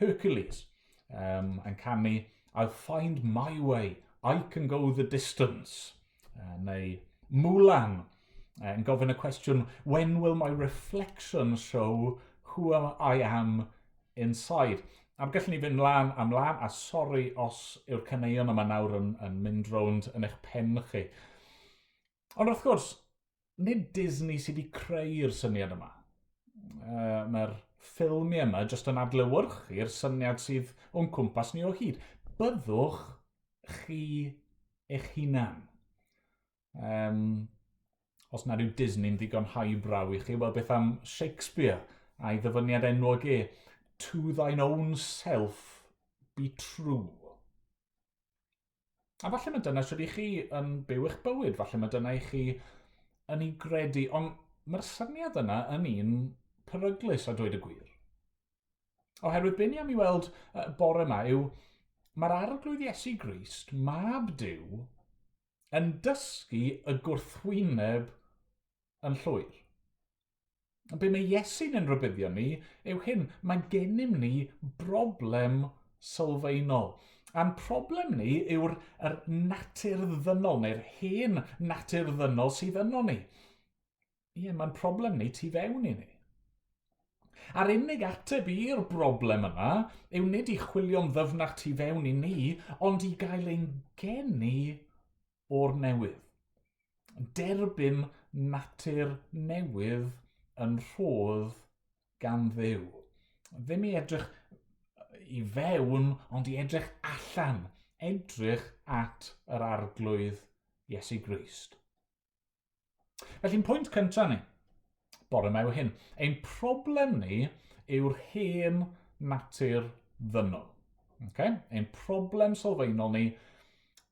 Hercules yn canu I'll find my way. I can go the distance. Neu Mulan yn gofyn y cwestiwn when will my reflection show who I am inside. A gallwn ni fynd ymlaen, a sori os yw'r caneuon yma nawr yn mynd rownd yn eich pen chi. Ond wrth gwrs, nid Disney sydd wedi creu'r syniad yma. Mae'r ffilmiau yma jyst yn adlewyrchu'r syniad sydd o'n cwmpas ni o hyd. Byddwch chi eich hunan. Os nad yw Disney'n ddigon highbrow i chi, wel beth am Shakespeare a'i ddyfyniad enwog To thine own self be true. A falle mae dyna sydd i chi yn byw eich bywyd, falle mae dyna i chi yn ei gredu, ond mae'r syniad yna yn un peryglus a dweud y gwir. Oherwydd be ni am i weld bore yma yw mae'r arglwydd Iesu Grist, mab Duw, yn dysgu y gwrthwyneb yn llwyr. Be mae Iesu'n yn rybuddio ni yw hyn, mae gennym ni broblem sylfaenol. A'n problem ni yw'r natur ddynol, neu'r hen natur ddynol sydd yno ni. Mae'n problem ni tu fewn i ni. A'r unig ateb i'r broblem yna yw nid i chwilio'n ddyfnach tu fewn i ni, ond i gael ein geni o'r newydd. Derbyn natur newydd yn rhodd gan Dduw. Ddim i edrych i fewn, ond i edrych allan. Edrych at yr arglwydd Iesu Grist. Felly'n pwynt cyntaf ni, bore yma yw hyn. Ein problem ni yw'r hen natur ddynol. Ein problem sylfaenol ni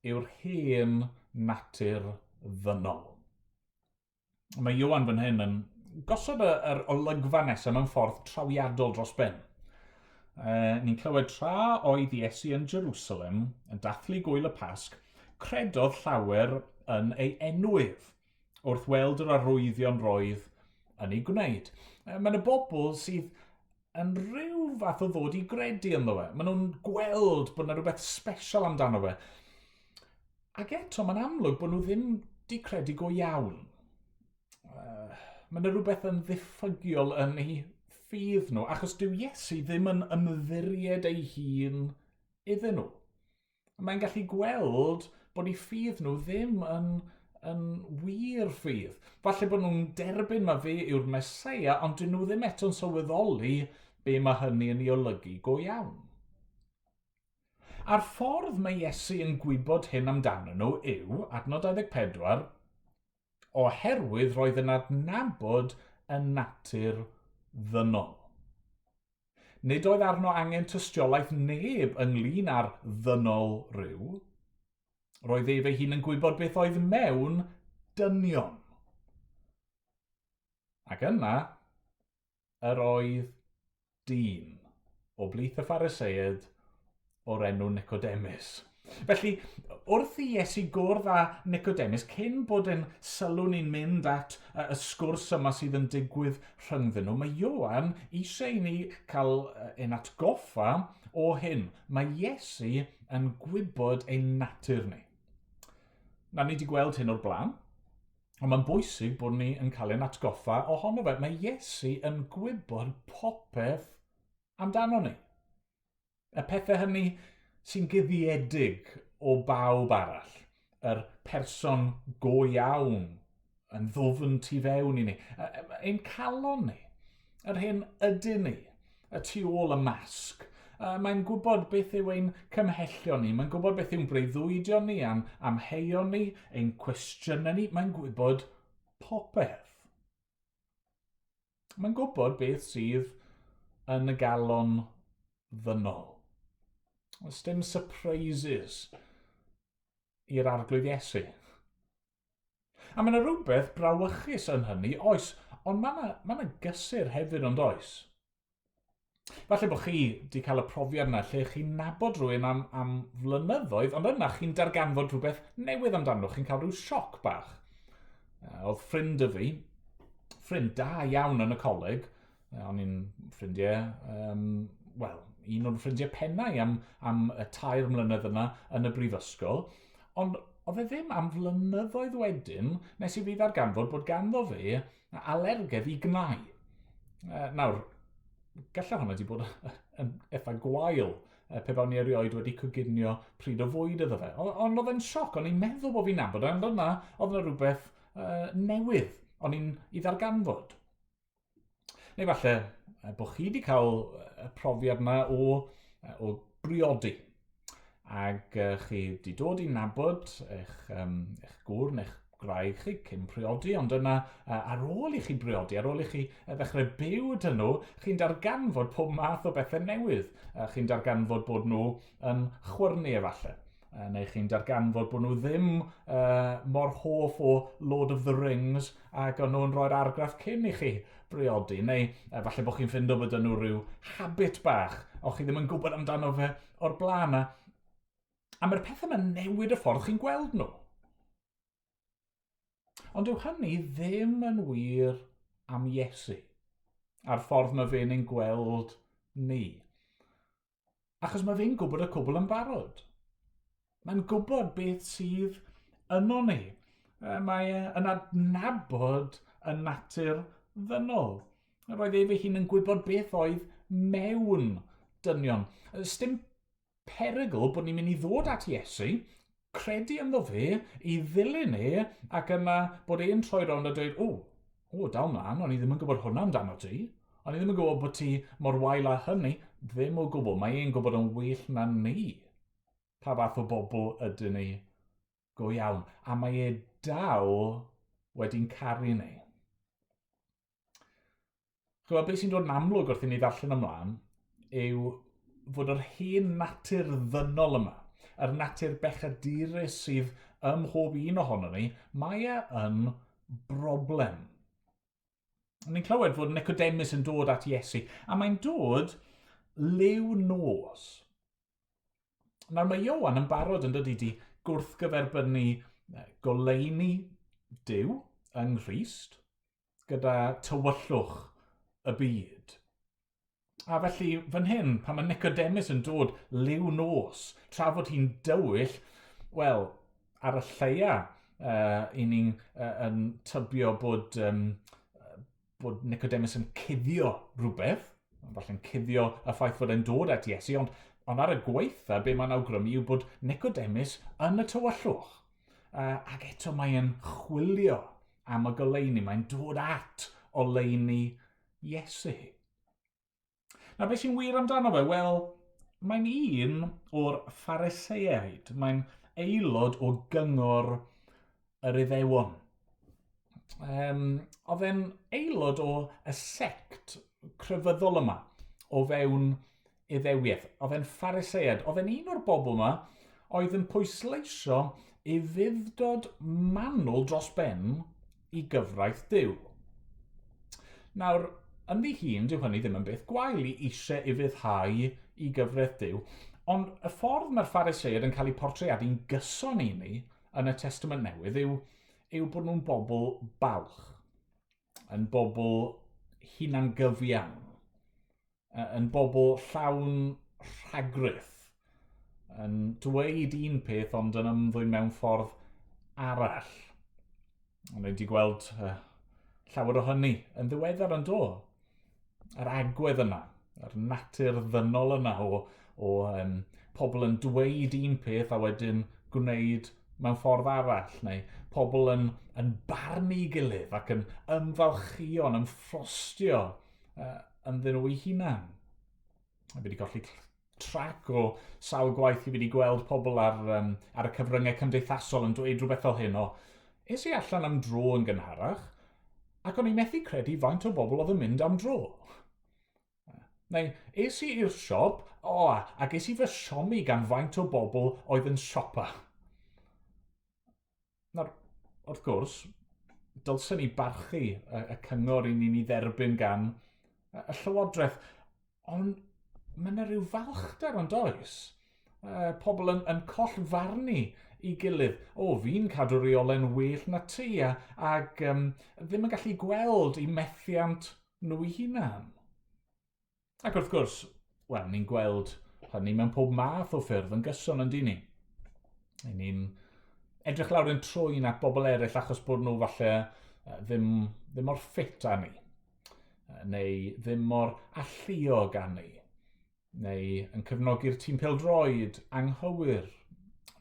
yw'r hen natur ddynol. Mae Ioan fan hyn yn gosod yr olygfa nesaf mewn ffordd trawiadol dros ben. Ni'n clywed tra oedd Iesu yn Jerusalem yn dathlu gwyl y Pasg, credodd llawer yn ei enwydd, wrth weld yr arwyddion roedd yn ei gwneud. Mae yna bobl sydd yn rhyw fath o ddod i gredu ynddo fe. Maen nhw'n gweld bod yna rhywbeth special amdano fe. Ac eto, mae'n amlwg bod nhw ddim di credu go iawn. Mae yna rhywbeth yn ddiffygiol yn ei ffydd nhw, achos dyw Iesu ddim yn ymddiried ei hun iddyn nhw. Mae'n gallu gweld bod ei ffydd nhw ddim yn wir ffydd. Falle bod nhw'n derbyn mae fe yw'r Meseia, ond dyn nhw ddim eto'n sylweddoli be mae hynny yn ei olygu go iawn. A'r ffordd mae Iesu yn gwybod hyn amdano nhw yw, adnod 24, oherwydd roedd yn adnabod y natur ddynol. Nid oedd arno angen tystiolaeth neb ynglyn â'r ddynol rhyw. Roedd ef ei hun yn gwybod beth oedd mewn dynion. Ac yna, yr oedd dyn o blith y Pharisëaid o'r enw Nicodemus. Felly, wrth i Iesu gwrdd â Nicodemus, cyn bod yn sylw ni'n mynd at y sgwrs yma sydd yn digwydd rhyngddyn nhw, mae Ioan eisiau i ni cael ein atgoffa o hyn. Mae Iesu yn gwybod ein natur ni. Na ni wedi gweld hyn o'r blaen, ond mae'n bwysig bod ni yn cael ein atgoffa ohono fe. Mae Iesu yn gwybod popeth amdano ni. Y pethau hynny sy'n guddiedig o bawb arall. Yr person go iawn yn ddwfn tu fewn i ni. Ein calon ni. Yr hyn ydyn ni. Y tu ôl y masg. Mae'n gwybod beth yw ein cymhellion ni. Mae'n gwybod beth yw'n breuddwydion ni, amheuon ni, ein cwestiynau ni. Mae'n gwybod popeth. Mae'n gwybod beth sydd yn y galon ddynol. Oes dim surprises i'r arglwydd Iesu. A mae yna rhywbeth brawychus yn hynny, oes, ond mae yna gysur hefyd ond oes. Falle bod chi wedi cael y profiad yna lle chi'n nabod rhywun am flynyddoedd, ond yna chi'n darganfod rhywbeth newydd amdano, chi'n cael rhyw sioc bach. Oedd ffrind y fi, ffrind da iawn yn y coleg, o'n i'n ffrindiau, un o'r ffrindiau pennau am y 2 mlynedd yna yn y brifysgol, ond oedd e ddim am flynyddoedd wedyn nes i fi ddarganfod bod ganddo fe alergedd i gnau. Nawr, gallai hwnna wedi bod yn eitha gwael pe bawn ni erioed wedi coginio pryd o fwyd iddo fe. Ond oedd e'n sioc, o'n i'n meddwl bod fi'n nabod, ond yna oedd yna rhywbeth newydd o'n i'n ei ddarganfod. Neu falle bod chi wedi cael y profiad yna o briodi. Ac chi wedi dod i nabod eich gŵr neu'ch graig chi cyn priodi, ond yna ar ôl i chi briodi, ar ôl i chi ddechrau byw dyn nhw, chi'n darganfod pob math o bethau newydd. Chi'n darganfod bod nhw yn chwyrnu efalle. Neu chi'n darganfod bod nhw ddim mor hoff o Lord of the Rings ac o'n nhw'n rhoi'r argraff cyn i chi briodi. Neu falle bod chi'n ffindo bod nhw rhyw habit bach o chi ddim yn gwybod amdano fe o'r blaen. A mae'r pethau yma'n newid y ffordd chi'n gweld nhw. Ond yw hynny ddim yn wir am Iesu, a'r ffordd mae fe'n ein gweld ni. Achos mae fe'n gwybod y cwbl yn barod. Mae'n gwybod beth sydd yno ni. Mae'n adnabod y natur ddynol. Roedd ef ei hun yn gwybod beth oedd mewn dynion. Sdim perygl bod ni'n mynd i ddod at Iesu, credu ynddo fe, i ddilyn ac yna bod e'n troi rownd a dweud, dal mlaen, o'n i ddim yn gwybod hwnna amdano ti. O'n i ddim yn gwybod bod ti mor wael â hynny. Ddim o gwbl, mae e'n gwybod yn well na ni. Pa fath o bobl ydyn ni go iawn. A mae e dal wedi'n caru ni. Chwa, beth sy'n dod yn amlwg wrth i ni ddarllen ymlaen yw fod yr hen natur ddynol yma, yr natur bechadurus sydd ym mhob un ohono ni, mae e yn broblem. Ni'n clywed fod Nicodemus yn dod at Iesu, a mae'n dod liw nos. Nawr mae Ioan yn barod yn dod i gwrthgyferbynnu goleuni Duw yng Nghrist gyda tywyllwch y byd. A felly fan hyn, pan mae Nicodemus yn dod liw nos, tra fod hi'n dywyll, wel, ar y lleia i ni'n tybio bod Nicodemus yn cuddio rhywbeth, falle'n cuddio y ffaith fod e'n dod at Iesu, ond ar y gweitha, be mae'n awgrymu yw bod Nicodemus yn y tywyllwch. Ac eto mae'n chwilio am y goleuni, mae'n dod at oleuni Iesu. Na beth sy'n wir amdano fe? Wel, mae'n un o'r Phariseaid. Mae'n aelod o gyngor yr Iddewon. Oedd e'n aelod o y sect crefyddol yma o fewn Iddewiaeth. Oedd e'n Phariseaid. Oedd e'n un o'r bobl yma oedd yn pwysleisio ei fuddod manwl dros ben i gyfraith Duw. Nawr, ynddi hun, dyw hynny ddim yn beth gwael i eisiau i fuddhau i gyfraith Duw, ond y ffordd mae'r Phariseaid yn cael eu portreadu'n gyson i ni yn y Testament Newydd yw bod nhw'n bobl balch, yn bobl hunangyfiawn, yn bobl llawn rhagryth, yn dweud un peth ond yn ymddwyn mewn ffordd arall. Ond wedi gweld llawer o hynny yn ddiweddar yn do. Yr agwedd yna, yr natur ddynol yna o pobl yn dweud un peth a wedyn gwneud mewn ffordd arall, neu pobl yn barnu gilydd ac yn ymfalchio, yn ffrostio ynddyn nhw eu hunan. A fi wedi golli trac o sawl gwaith i fi wedi gweld pobl ar y cyfryngau cymdeithasol yn dweud rhywbeth fel hyn o es i allan am dro yn gynharach ac o'n i methu credu faint o bobl oedd yn mynd am dro. Neu, es i i'r siop, ac es i fy siomi gan faint o bobl oedd yn siopa. Nawr, wrth gwrs, dylsyn ni barchu y cyngor i ni'n ei dderbyn gan y llywodraeth, ond mae yna rhyw falchder yn does. Pobl yn collfarnu i gilydd. Fi'n cadw reolen well na ti ac ddim yn gallu gweld eu methiant nhw eu hunan. Ac wrth gwrs, wel, ni'n gweld hynny mewn pob math o ffyrdd yn gyson yn dyn ni. Ni'n edrych lawr yn trwy'n at bobl eraill achos bod nhw falle ddim mor ffit â ni, neu ddim mor alluog â ni, neu yn cefnogi'r tîm pêl-droed anghywir,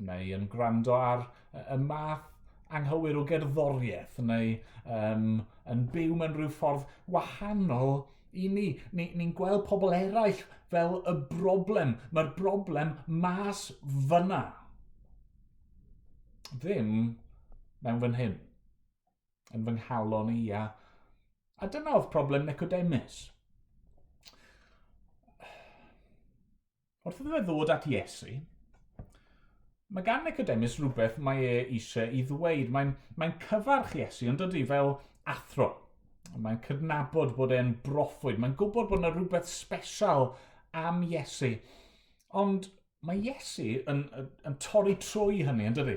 neu yn gwrando ar y math anghywir o gerddoriaeth, neu yn byw mewn rhyw ffordd wahanol i ni. Ni'n gweld pobl eraill fel y broblem. Mae'r broblem mas fyna. Ddim mewn fan hyn. Yn fy nghalon i. A dyna oedd problem Nicodemus. Wrth iddo fe ddod at Iesu, mae gan Nicodemus rhywbeth mae eisiau i ddweud. Mae'n cyfarch Iesu yn dydy fel athro. Mae'n cydnabod bod e'n broffwyd. Mae'n gwybod bod yna rhywbeth special am Iesu. Ond mae Iesu yn torri trwy hynny, yn dydy?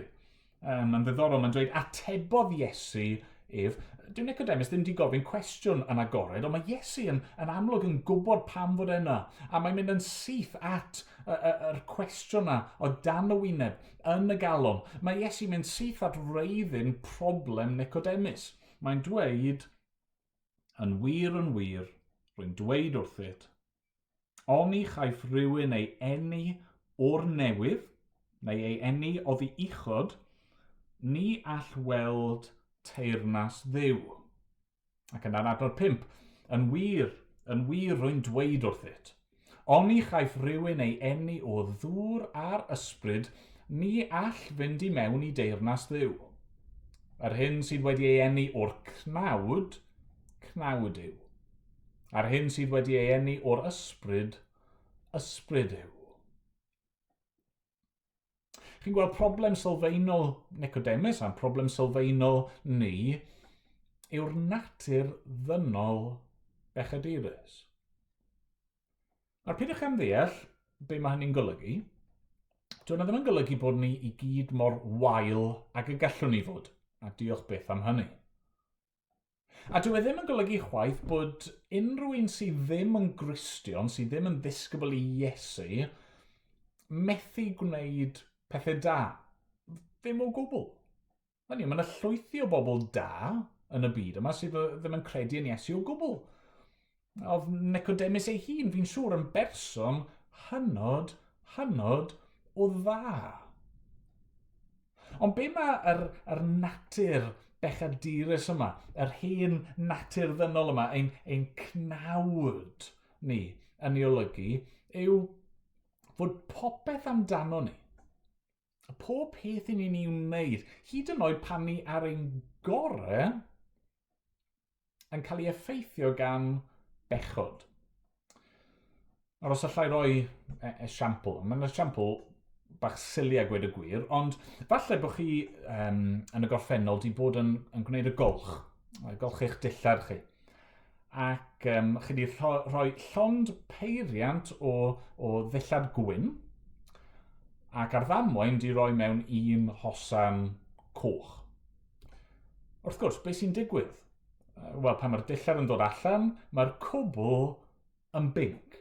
Mae'n ddiddorol, mae'n dweud atebodd Iesu ef. Dyw Nicodemus ddim wedi gofyn cwestiwn yn agored, ond mae Iesu yn amlwg yn gwybod pam fod yna. A mae'n mynd yn syth at yr cwestiwn yna o dan y wyneb, yn y galon. Mae Iesu'n mynd syth at reiddyn problem Nicodemus. Mae'n dweud, yn wir, rwy'n dweud wrthyt, oni chaiff rhywun ei eni o'r newydd, neu ei eni oddi uchod, ni all weld teyrnas Dduw. Ac yn adnod 5, yn wir rwy'n dweud wrthyt, oni chaiff rhywun ei eni o ddŵr a'r ysbryd, ni all fynd i mewn i deyrnas Dduw. Yr hyn sydd wedi ei eni o'r cnawd yw. A'r hyn sydd wedi ei eni o'r ysbryd yw. Chi'n gweld problem sylfaenol Nicodemus a'n problem sylfaenol ni yw'r natur ddynol bechadurus. Nawr, pidwch am ddeall be mae hynny'n golygu. dyna ddim yn golygu bod ni i gyd mor wael ag y gallwn ni fod, a diolch byth am hynny. A dyw e ddim yn golygu chwaith bod unrhyw un sydd ddim yn Gristion, sydd ddim yn ddisgybl i Iesu, methu gwneud pethau da. Ddim o gwbl. Hynny, mae yna llwythi o bobl da yn y byd yma sydd ddim yn credu yn Iesu o gwbl. Oedd Nicodemus ei hun, fi'n siŵr, yn berson hynod o dda. Ond be mae yr natur bechadurus yma, yr hen natur ddynol yma, ein cnawd ni yn ei olygu, yw fod popeth amdano ni, pob peth i ni'n ei wneud, hyd yn oed pan ni ar ein gorau, yn cael ei effeithio gan bechod. Ar os allai roi esiampl, mae'n esiampl bach sili a gweud y gwir, ond falle bod chi yn y gorffennol di bod yn gwneud y golch eich dillad chi. Ac chi di rhoi llond peiriant o ddillad gwyn, ac ar ddamwain di roi mewn un hosan coch. Wrth gwrs, beth sy'n digwydd? Wel, pan mae'r dillad yn dod allan, mae'r cwbl yn binc.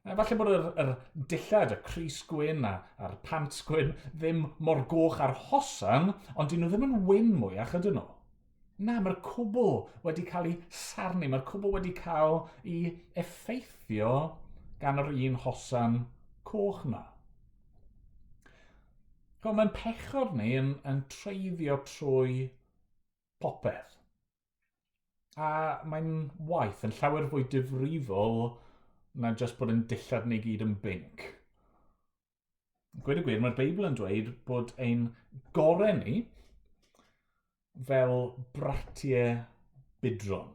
Falle bod yr dillad, y crys gwyn a'r pants gwyn ddim mor goch ar hosan, ond dyn nhw ddim yn wyn mwyach ydyn nhw. Na, mae'r cwbl wedi cael ei sarnu, mae'r cwbl wedi cael ei effeithio gan yr un hosan coch na. Mae'n pechod ni yn treiddio trwy popeth. A mae'n waith yn llawer fwy difrifol na jyst bod yn dillad ni gyd yn binc. Gweud y gwir, mae'r Beibl yn dweud bod ein gorau ni fel bratiau bydron,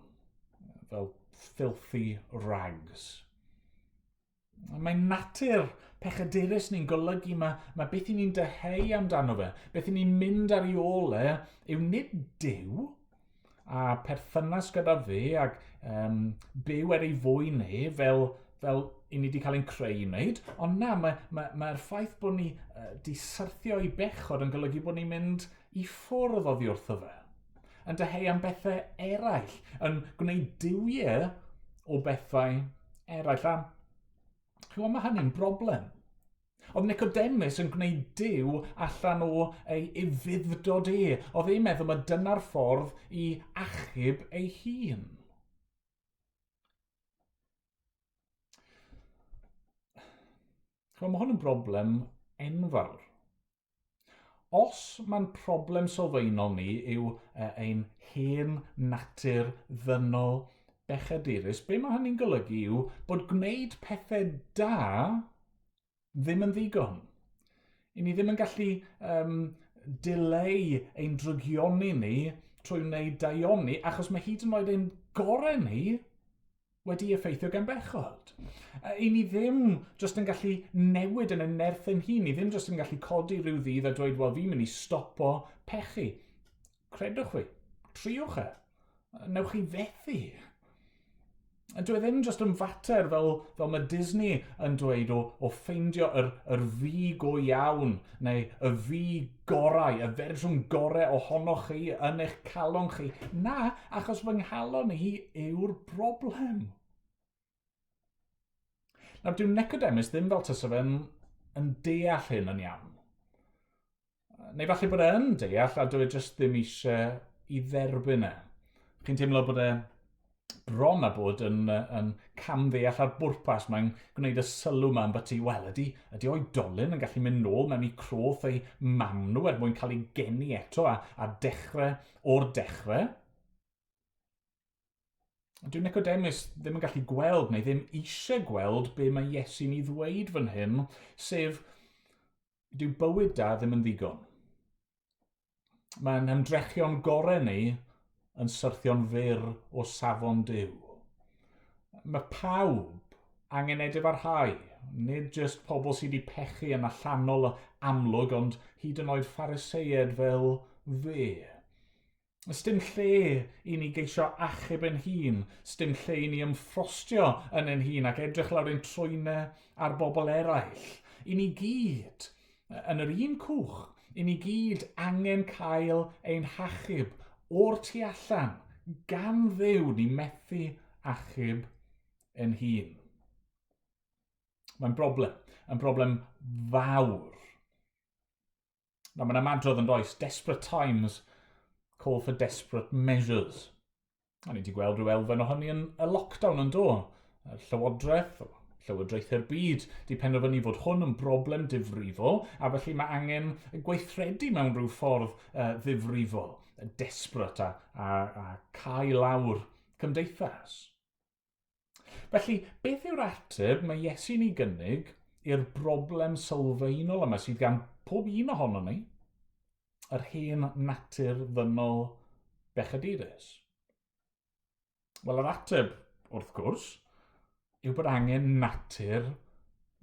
fel filthy rags. Mae'n natur pechadurus ni'n golygu mae beth i ni'n deheu amdano fe, beth i ni'n mynd ar ei ôl yw nid Duw, a perthynas gyda fe ac byw ar ei fwy ni fel i ni wedi cael ein creu wneud, ond na, mae'r ffaith bod ni di syrthio i bechod yn golygu bod ni'n mynd i ffwrdd oddi wrtho fe, yn deheu am bethau eraill, yn gwneud diwiau o bethau eraill. A chwa, mae hynny'n broblem. Oedd Nicodemus yn gwneud Duw allan o ei ufuddod Oedd ei'n meddwl mae dyna'r ffordd i achub ei hun. Mae hwn yn broblem enfawr. Os mae'n problem sylfaenol ni yw ein hen natur ddynol bechadurus, be mae hynny'n golygu yw bod gwneud pethau da ddim yn ddigon. I ni ddim yn gallu dileu ein drygioni ni trwy wneud daioni, achos mae hyd yn oed ein gorau ni wedi effeithio gan bechod. I ni ddim jyst yn gallu newid yn y nerth ein hun, ni ddim jyst yn gallu codi rhyw ddydd a dweud, wel, fi'n mynd i stopo pechu. Credwch fi, triwch e, newch chi fethu. Dwi ddim jyst yn fater fel mae Disney yn dweud o ffeindio yr fi go iawn, neu y fi gorau, y fersiwn gorau ohonoch chi yn eich calon chi. Na, achos fy nghalon hi yw'r broblem. Nawr, dyw Nicodemus ddim fel tysa fe'n deall hyn yn iawn. Neu falle bod e'n deall a dwi jyst ddim eisiau i dderbyn e. Chi'n teimlo bod e bron a bod yn camddeall ar bwrpas, mae'n gwneud y sylw yma am byti, wel, ydy oedolyn yn gallu mynd nôl mewn i croth ei mam nhw mwyn cael ei geni eto a dechrau o'r dechrau. Dyw Nicodemus ddim yn gallu gweld neu ddim eisiau gweld be mae Iesu'n ei ddweud fan hyn, sef dyw bywyd da ddim yn ddigon. Mae'n ymdrechion gorau ni yn syrthio'n fyr o safon Duw. Mae pawb angen edifarhau, nid jyst pobl sydd wedi pechu yn allanol amlwg, ond hyd yn oed phariseied fel fe. Sdim lle i ni geisio achub yn hun, sdim lle i ni ymffrostio yn ein hun ac edrych lawr ein trwynau ar bobl eraill. I ni gyd Yn yr un cwch, i ni gyd angen cael ein hachub o'r tu allan, gan Dduw ni methu achub yn hun. Mae'n broblem fawr. Mae'n ymadrodd yn does, desperate times call for desperate measures. A ni wedi gweld rhyw elfen ohoni yn y lockdown yn do. Llywodraethau'r byd di penderfynu fod hwn yn broblem difrifol, a felly mae angen gweithredu mewn rhyw ffordd ddifrifol, desperate a cael lawr cymdeithas. Felly, beth yw'r ateb mae Iesu'n ei gynnig i'r broblem sylfaenol yma sydd gan pob un ohono ni, yr hen natur ddynol bechadurus? Wel, yr ateb, wrth gwrs, yw bod angen natur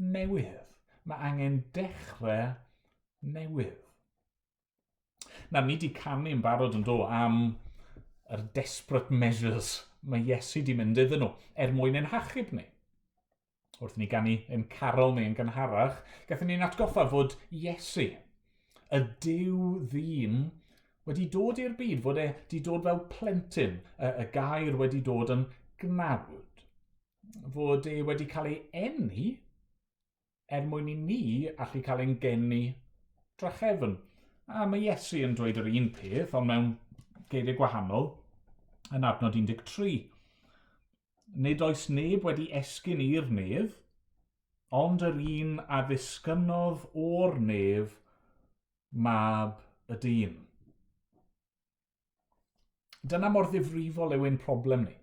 newydd. Mae angen dechrau newydd. Nawr, ni di canu yn barod yn do am yr desperate measures mae Iesu di mynd iddyn nhw mwyn ein hachub ni. Wrth ni ganu ein carol ni yn gynharach, gathon ni'n atgoffa fod Iesu, y Duw ddyn, wedi dod i'r byd, fod e wedi dod fel plentyn, y gair wedi dod yn gnawd. Fod e wedi cael ei eni mwyn i ni allu cael ein geni drachefn. A mae Iesu yn dweud yr un peth, ond mewn geiriau gwahanol, yn adnod 13. Nid oes neb wedi esgyn i'r nef, ond yr un a ddisgynnodd o'r nef mab y dyn. Dyna mor ddifrifol yw ein problem ni.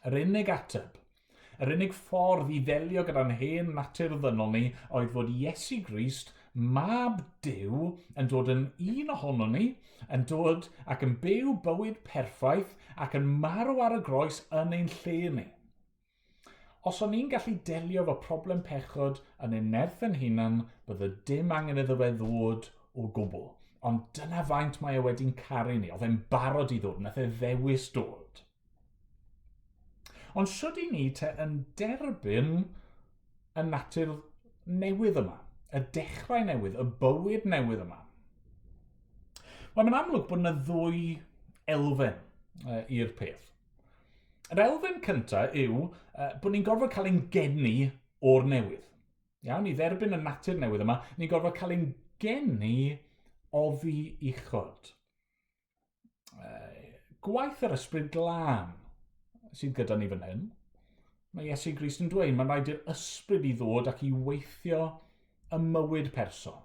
Yr unig ateb, yr unig ffordd i ddelio gyda'n hen natur ddynol ni oedd fod Iesu Grist, mab Duw, yn dod yn un ohono ni, yn dod ac yn byw bywyd perffaith ac yn marw ar y groes yn ein lle ni. Os o'n ni'n gallu delio fo problem pechod yn ein nerth yn hunan, bydde dim angen iddo fe ddod o gwbl. Ond dyna faint mae e wedi'n caru ni. Oedd e'n barod i ddod, nath e ddewis dod. Ond sydd i ni te yn derbyn y natur newydd yma, y dechrau newydd, y bywyd newydd yma? Wel, mae'n amlwg bod yna ddwy elfen i'r peth. Yr elfen cyntaf yw bod ni'n gorfod cael ein geni o'r newydd. Iawn, i dderbyn y natur newydd yma, ni'n gorfod cael ein geni oddi uchod. Gwaith yr ysbryd glân sydd gyda ni fan hyn. Mae Iesu Grist yn dweud, mae'n rhaid i'r ysbryd i ddod ac i weithio y mywyd person.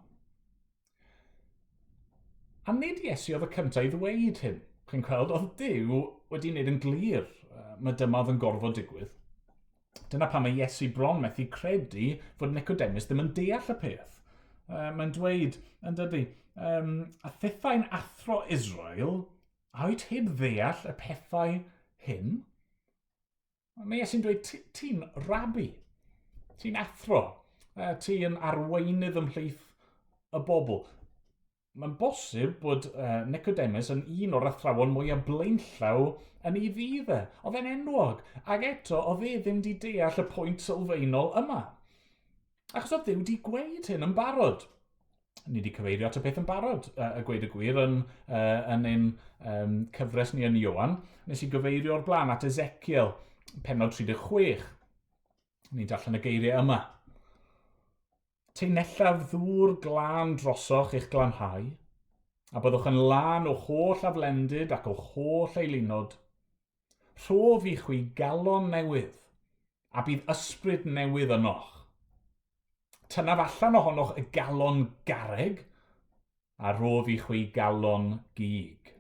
A nid Iesu oedd y cyntaf i ddweud hyn. Chi'n gweld, oedd Duw wedi wneud yn glir mae dyma oedd yn gorfod digwydd. Dyna pam mae Iesu bron methu credu fod Nicodemus ddim yn deall y peth. Mae'n dweud, yn dydy, a thithau'n athro Israel, a oed heb ddeall y pethau hyn? Mae Iesu'n dweud, ti'n rabi, ti'n athro, ti'n arweinydd ymhlith y bobl. Mae'n bosib bod Nicodemus yn un o'r athrawon mwyaf blaenllaw yn ei fydd e. Oedd e'n enwog, ac eto oedd e ddim di deall y pwynt sylfaenol yma. Achos oedd Dduw di gweud hyn yn barod. Ni wedi cyfeirio at y peth yn barod, y gweud y gwir, yn ein cyfres ni yn Ioan. Nes i gyfeirio o'r blaen at Ezekiel, pennod 36. Ni'n darllen y geiriau yma. Teinellaf ddŵr glân drosoch i'ch glanhau, a byddwch yn lan o holl aflendid ac o holl eilinod. Rhof i chwi galon newydd, a bydd ysbryd newydd ynoch. Tynaf allan ohonoch y galon garreg, a rhof i chwi galon gig.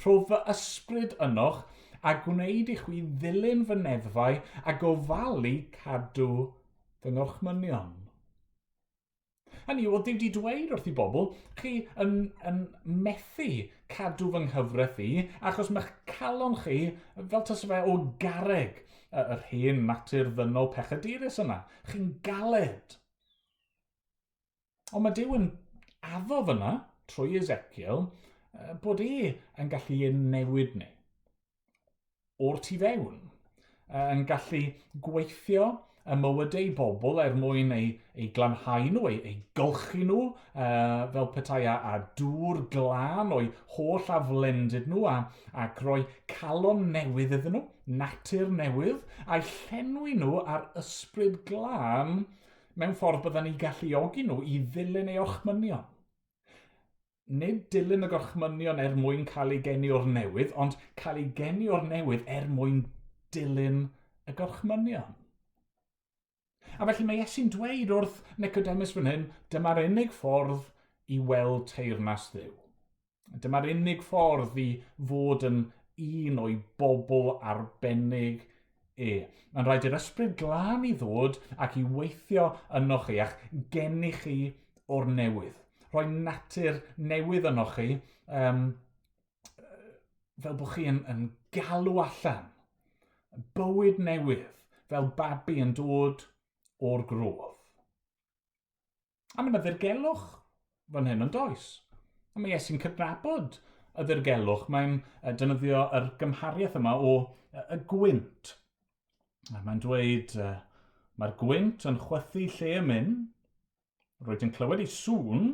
Rhof fy ysbryd ynoch, a gwneud i chwi ddilyn fy neddfau a gofalu cadw fy ngorchmynion. Hynny yw, oedd Duw wedi dweud wrth i bobl, chi yn methu cadw fy nghyfraith i, achos mae'ch calon chi fel tas fe o garreg yr hen natur ddynol pechadurus yna. Chi'n galed. Ond mae Duw yn addo fyna, trwy Ezekiel, bod yn gallu ein newid ni. O'r tu fewn, yn gallu gweithio y mywydau bobl mwyn eu glanhau nhw, eu gylchu nhw, fel petai a dŵr glân o'i holl aflendid nhw ac roi calon newydd iddyn nhw, natur newydd, a'i llenwi nhw ar ysbryd glân mewn ffordd bydden ni galluogi nhw i ddilyn eu orchmynion. Nid dilyn y gorchmynion mwyn cael ei geni o'r newydd, ond cael ei geni o'r newydd mwyn dilyn y gorchmynion. A felly mae Iesu'n dweud wrth Nicodemus fan hyn, dyma'r unig ffordd i weld teyrnas Dduw. Dyma'r unig ffordd i fod yn un o'i bobl arbennig Mae'n rhaid i'r ysbryd glân i ddod ac i weithio yno chi a'ch geni chi o'r newydd. Rhoi natur newydd yno chi, fel bod chi yn galw allan. Bywyd newydd, fel babi yn dod o'r grodd. A mae yna ddirgelwch fan hyn yn does. A mae Iesu'n cydnabod y ddirgelwch. Mae'n defnyddio yr gymhariaeth yma o y gwynt. Mae'n dweud, mae'r gwynt yn chwythu lle Emyn, roedd yn clywed ei sŵn,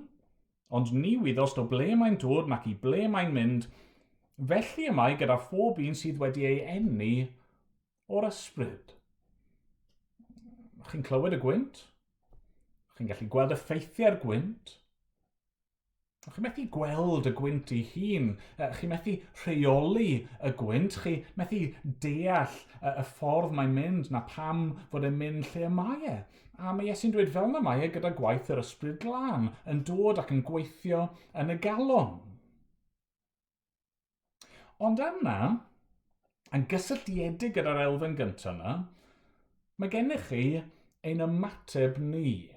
ond ni wyddost o ble mae'n dod nac i ble mae'n mynd, felly y mae gyda phob un sydd wedi ei eni o'r ysbryd. Chi'n clywed y gwynt? Chi'n gallu gweld effeithiau'r gwynt? Chi'n methu gweld y gwynt ei hun. Chi'n methu rheoli y gwynt. Chi'n methu deall y ffordd mae'n mynd na pam fod e'n mynd lle y mae e. A mae Iesu'n dweud fel na mae e gyda gwaith yr ysbryd glân yn dod ac yn gweithio yn y galon. Ond yna, yn gysylltiedig gyda'r elfen gyntaf yna, mae gennych chi ein ymateb ni.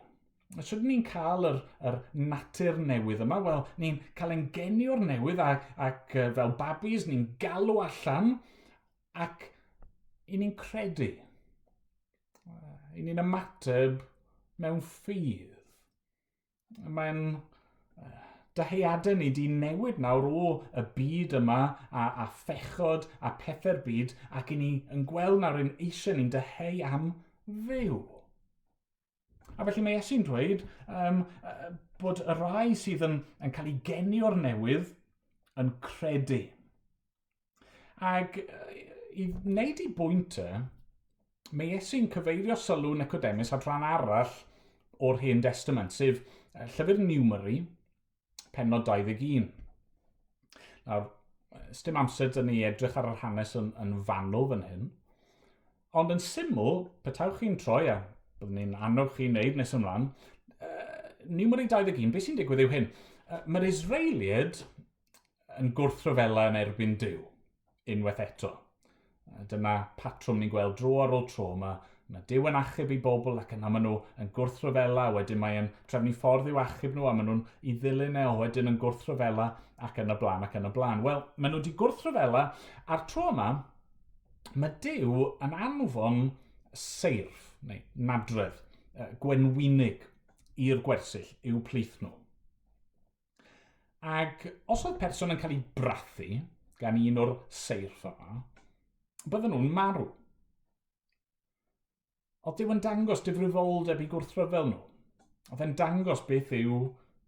Sut ni'n cael yr natur newydd yma? Wel, ni'n cael ein geni o'r newydd ac fel babis ni'n galw allan ac i ni'n credu. I ni'n ymateb mewn ffydd. Mae'n dyheadau ni di newid nawr o y byd yma a phechod a pethau'r byd ac i ni yn gweld nawr yn eisiau ni'n dyheu am fyw. A felly mae Iesu'n dweud bod y rai sydd yn cael ei geni o'r newydd yn credu. Ac i wneud ei bwynt mae Iesu'n cyfeirio sylw Nicodemus at ran arall o'r Hen Testament, sef llyfr Niwmeri, pennod 21. Nawr, ysdim amser dyn ni edrych ar yr hanes yn fanwl fan hyn, ond yn syml, petawch chi'n troi a byddwn ni'n annog chi'n neud nes ymlaen, Niwmeri 21, beth sy'n digwydd yw hyn? Mae'r Israeliad yn gwrthryfela yn erbyn Duw, unwaith eto. Dyna patrwm ni'n gweld dro ar ôl tro. Mae Duw yn achub i bobl ac yna maen nhw yn gwrthryfela, wedyn mae'n trefnu ffordd i'w achub nhw a maen nhw'n i ddilyn wedyn yn gwrthryfela ac yn y blaen ac yn y blaen. Wel, maen nhw wedi gwrthryfela a'r tro yma, mae Duw yn anfon seirff, neu nadredd, gwenwynig i'r gwersyll i'w plith nhw. Ac os oedd person yn cael ei brathu gan un o'r seirff yma, bydden nhw'n marw. Oedd Duw yn dangos difrifoldeb i gwrthryfel nhw. Oedd e'n dangos beth yw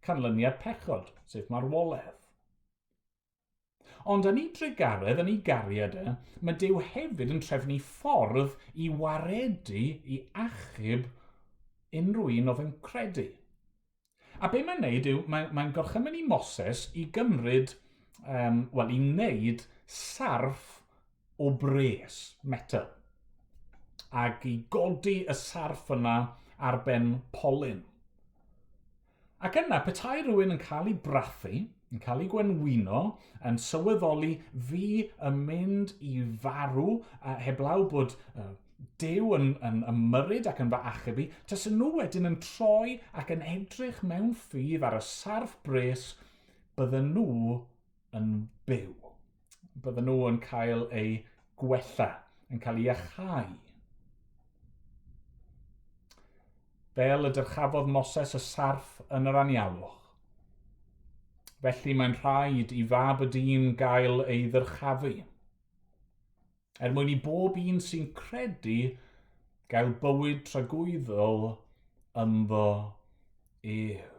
canlyniad pechod, sef marwolaeth. Ond yn ei drigaredd, yn ei gariad mae Duw hefyd yn trefnu ffordd i waredu, i achub unrhyw un oedd yn credu. A be mae'n neud yw, mae'n gorchymyn i Moses i gymryd, i wneud sarff o bres, metal, ac i godi y sarff yna ar ben polyn. Ac yna, petai rhywun yn cael ei brathu, yn cael ei gwenwyno, yn sylweddoli fi yn mynd i farw, heblaw bod Duw yn ymyrryd ac yn fy achub i, tasen nhw wedyn yn troi ac yn edrych mewn ffydd ar y sarff bres, bydden nhw yn byw. Bydden nhw yn cael ei gwella, yn cael ei achau. Fel y dyrchafodd Moses y sarff yn yr anialwch. Felly mae'n rhaid i fab y dyn gael ei ddyrchafu. Mwyn i bob un sy'n credu gael bywyd tragwyddol ynddo ef.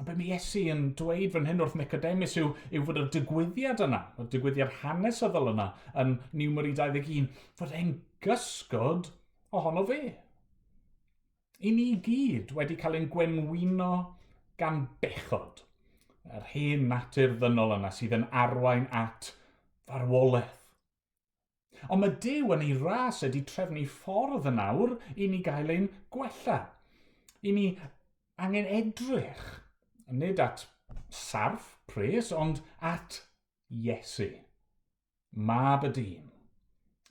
A be mae Iesu yn dweud fan hyn wrth Nicodemus yw fod y digwyddiad yna, y digwyddiad hanesyddol yna, yn Numeri 21, fod e'n gysgod ohono fe. I ni gyd wedi cael ein gwenwyno gan bechod, yr hen natur ddynol yna sydd yn arwain at farwolaeth. Ond mae Duw yn ei ras wedi trefnu ffordd yn awr i ni gael ein gwella. I ni angen edrych, nid at sarf, pres, ond at Iesu, mab y dyn.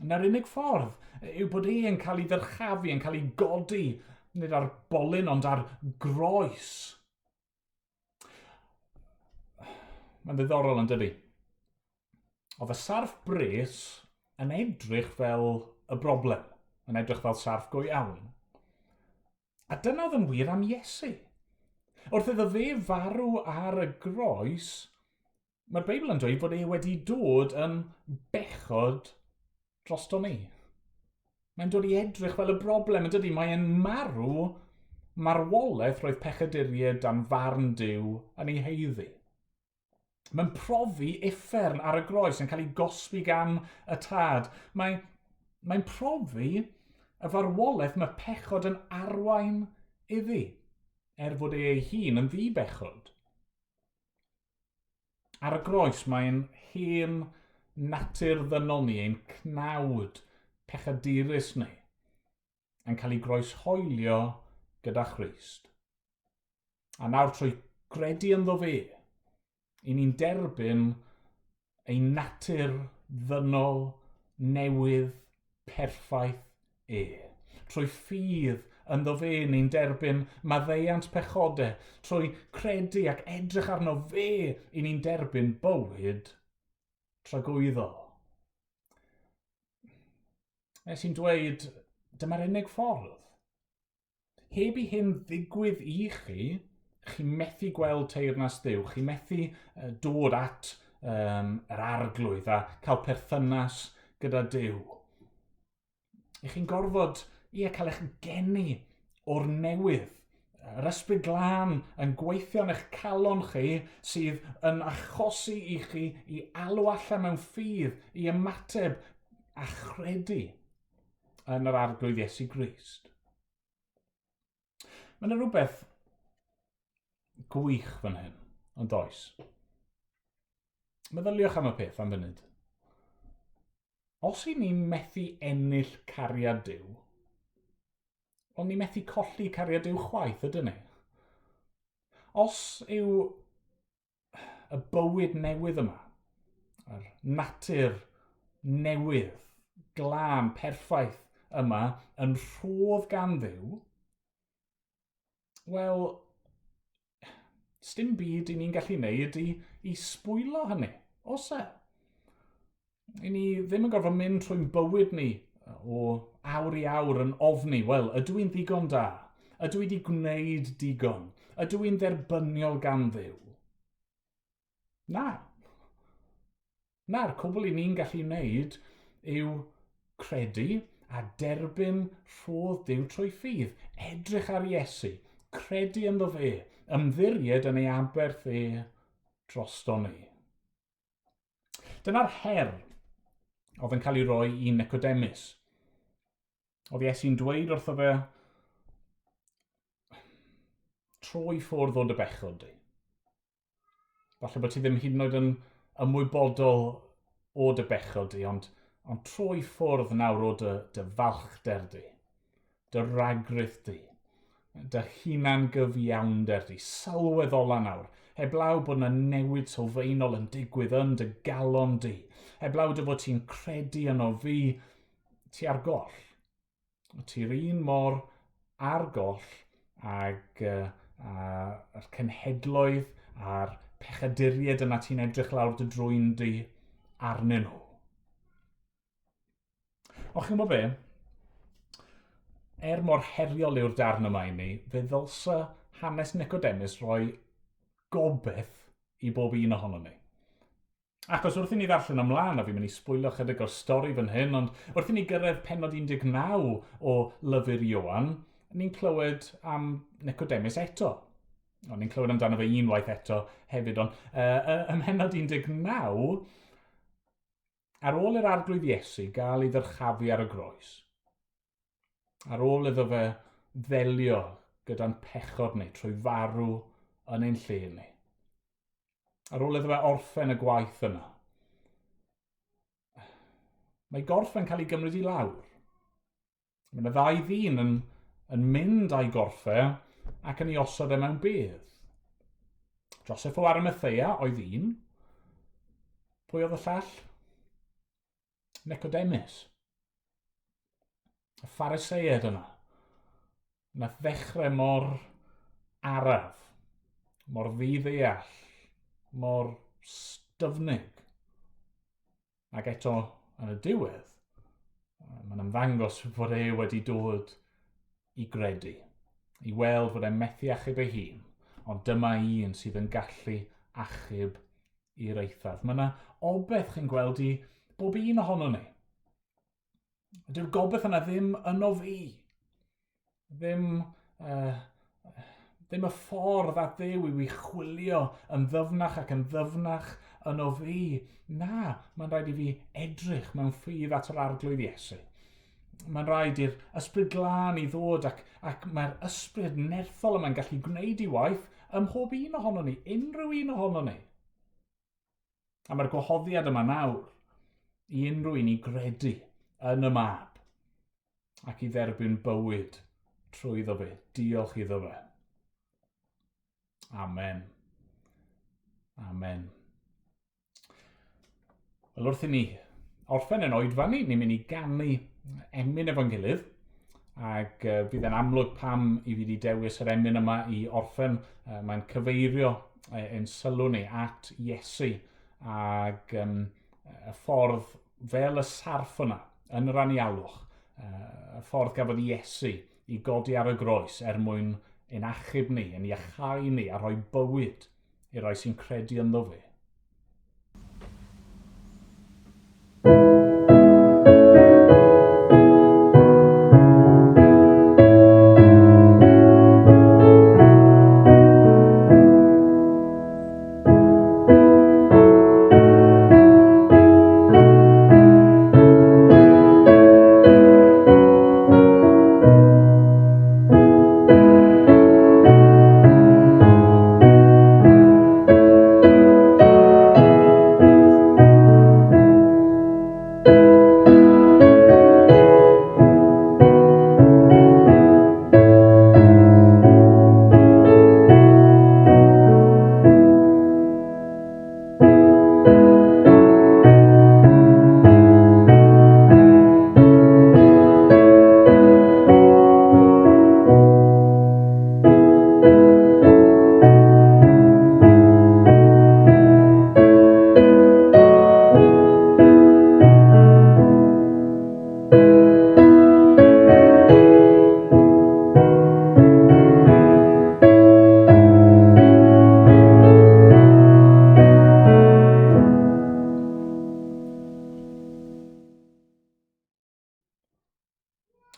Na'r unig ffordd yw bod e'n cael ei ddyrchafu, yn cael ei godi, nid ar bolyn ond ar groes. Mae'n ddiddorol yn dydi. Oedd y sarf bres yn edrych fel y broblem, yn edrych fel sarf go iawn. A dyna oedd yn wir am Iesu. Wrth iddo fe farw ar y groes, mae'r Beibl yn dweud bod e wedi dod yn bechod drosto ni. Mae'n dod i edrych fel y broblem, yn dydi? Mae'n marw marwolaeth roedd pechaduriaid dan farn Duw yn ei heiddi. Mae'n profi uffern ar y groes yn cael ei gosbi gan y tad. Mae'n profi y farwolaeth mae pechod yn arwain iddi, fod ei hun yn ddibechod. Ar y groes mae'n hen natur ddynol ni, ein cnawd pechadurus ni, yn cael ei groeshoelio gyda Christ. A nawr trwy gredu ynddo fe, i ni'n derbyn ein natur ddynol newydd perffaith Trwy ffydd ynddo fe ni'n derbyn maddeuant pechodau. Trwy credu ac edrych arno fe i ni'n derbyn bywyd tragwyddol. Sy'n dweud, dyma'r unig ffordd. Heb i hyn ddigwydd i chi methu gweld teyrnas Dduw, chi methu dod at yr arglwydd a cael perthynas gyda Duw. Chi'n gorfod cael eich geni o'r newydd. Yr ysbryd glân yn gweithio yn eich calon chi sydd yn achosi i chi i alw allan mewn ffydd, i ymateb a chredu yn yr arglwydd Iesu Grist. Mae'n rhywbeth gwych fan hyn, ond oes. Meddyliwch am y peth am funud. Os i ni'n methu ennill cariad Duw, ond ni'n methu colli cariad Duw chwaith, ydyn ni? Os yw y bywyd newydd yma, yr natur newydd, glân, perffaith yma, yn rhodd gan Dduw, wel, sdim byd i ni'n gallu neud i sbwylo hynny, os e? I ni ddim yn gorfod mynd trwy'n bywyd ni o awr i awr yn ofni, wel, ydw i'n ddigon da? Ydw i wedi gwneud digon? Ydw i'n dderbyniol gan Dduw? Na. Na'r cwbl i ni'n gallu wneud yw credu a derbyn rhodd Duw trwy ffydd, edrych ar Iesu, credu ynddo fe, ymddiried yn ei aberth drosto ni. Dyna'r her oedd yn cael ei roi i Nicodemus. Oedd Iesu'n dweud wrtho fe, troi ffwrdd o dy bechod di. Falle bod ti ddim hyd yn oed yn ymwybodol o dy bechod di, ond troi ffwrdd nawr o dy falchder di, dy ragryth di, dy hunan gyfiawnder di, sylweddola nawr, heblaw bod yna newid sylfaenol yn digwydd yn dy galon di, heblaw dy bod ti'n credu yno fi, ti ar goll. Ti'r un mor ar goll ag yr cenhedloedd a'r pechaduriaid yna ti'n edrych lawr dy drwyn di arnyn nhw. O'ch chi'n gwybod be? Mor heriol yw'r darn yma i ni, fe ddylsa hanes Nicodemus roi gobeth i bob un ohono ni. Achos wrth i ni ddarllen ymlaen, a fi'n mynd i sbwylio chydig o'r stori fan hyn, ond wrth i ni gyrraedd pennod 19 o lyfr Ioan, ni'n clywed am Nicodemus eto. Ni'n clywed amdano fe unwaith eto hefyd, ond ym pennod 19, ar ôl i'r arglwydd Iesu gael ei ddyrchafu ar y groes, ar ôl iddo fe ddelio gyda'n pechod ni trwy farw yn ein lle ni, ar ôl iddo fe orffen y gwaith yna, mae gorff yn cael ei gymryd i lawr. Mae yna ddau ddyn yn mynd â'i gorffau ac yn ei osod e mewn bedd. Joseph o Arimathea oedd un. Pwy oedd y llall? Nicodemus. Y Phariseiad yna. Nath ddechrau mor araf, mor ddiddeall, mor styfnig. Ac eto yn y diwedd, mae'n ymddangos fod e wedi dod i gredu, i weld fod e'n methu achub ei hun, ond dyma un sydd yn gallu achub i'r eithaf. Mae yna obeth chi'n gweld i bob un ohono ni. Dyw'r gobeith yna ddim yno fi. Ddim y ffordd at Dduw i chwilio yn ddyfnach ac yn ddyfnach yno fi. Na, mae'n rhaid i fi edrych mewn ffydd at yr arglwydd Iesu. Mae'n rhaid i'r ysbryd glân i ddod ac mae'r ysbryd nerthol yma'n gallu gwneud i waith ym mhob un ohono ni, unrhyw un ohono ni. A mae'r gwahoddiad yma nawr i unrhyw un i gredu yn y mab ac i dderbyn bywyd trwyddo fe. Diolch iddo fe. Amen. Amen. Wel, wrth i ni orffen yn oedfa ni, ni'n mynd i ganu emyn efo'n gilydd, ac bydd yn amlwg pam i fi wedi dewis yr emyn yma i orffen. Mae'n cyfeirio ein sylw ni at Iesu ac y ffordd fel y sarff yna yn yr anialwch, y ffordd gafodd Iesu i godi ar y groes mwyn ein achub ni, ein iachau ni a rhoi bywyd i'r rhai sy'n credu ynddo fe.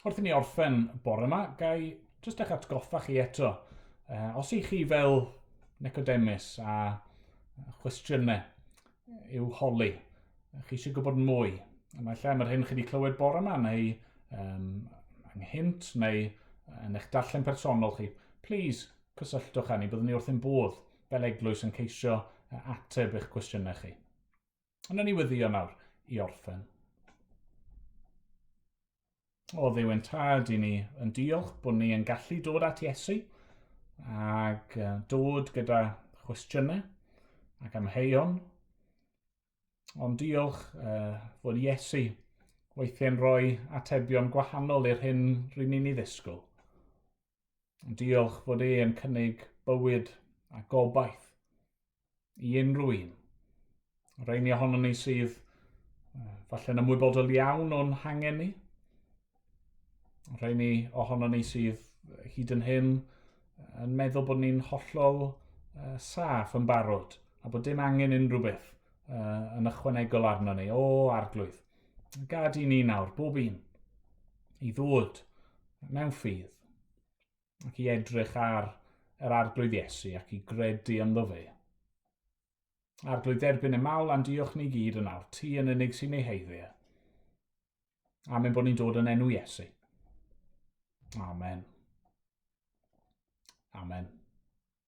Wrth i ni orffen bore yma, gai jyst eich atgoffa chi eto. Os i chi fel Nicodemus a gwestiynau i'w holi, chi eisiau gwybod mwy. Mae lle mae'r hyn chi wedi clywed bore yma, neu anghynt, neu yn eich darllen personol chi. Plîs, cysylltwch â ni, byddwn ni wrth ein bodd fel eglwys yn ceisio ateb eich gwestiynau chi. Yna ni weddio nawr i orffen. O Dduw ein tad, i ni yn diolch bod ni yn gallu dod at Iesu ac dod gyda chwestiynau ac amheuon. Ond diolch fod Iesu weithiau'n rhoi atebion gwahanol i'r hyn rydyn ni'n ei ddisgwyl. Diolch fod yn cynnig bywyd a gobaith i unrhyw un. Rhain ohono ni sydd falle'n ymwybodol iawn o'n hangen ni. Rhain ohono ni sydd hyd yn hyn yn meddwl bod ni'n hollol saff yn barod a bod dim angen unrhyw beth yn ychwanegol arno ni. O, arglwydd. Gad i ni nawr, bob un, i ddod mewn ffydd ac i edrych ar yr arglwydd Iesu ac i gredu ynddo fe. Arglwydd derbyn y mawl a'n diolch ni gyd yn awr, ti yn unig sy'n ei heiddi. Amen bod ni'n dod yn enw Iesu. Amen. Amen.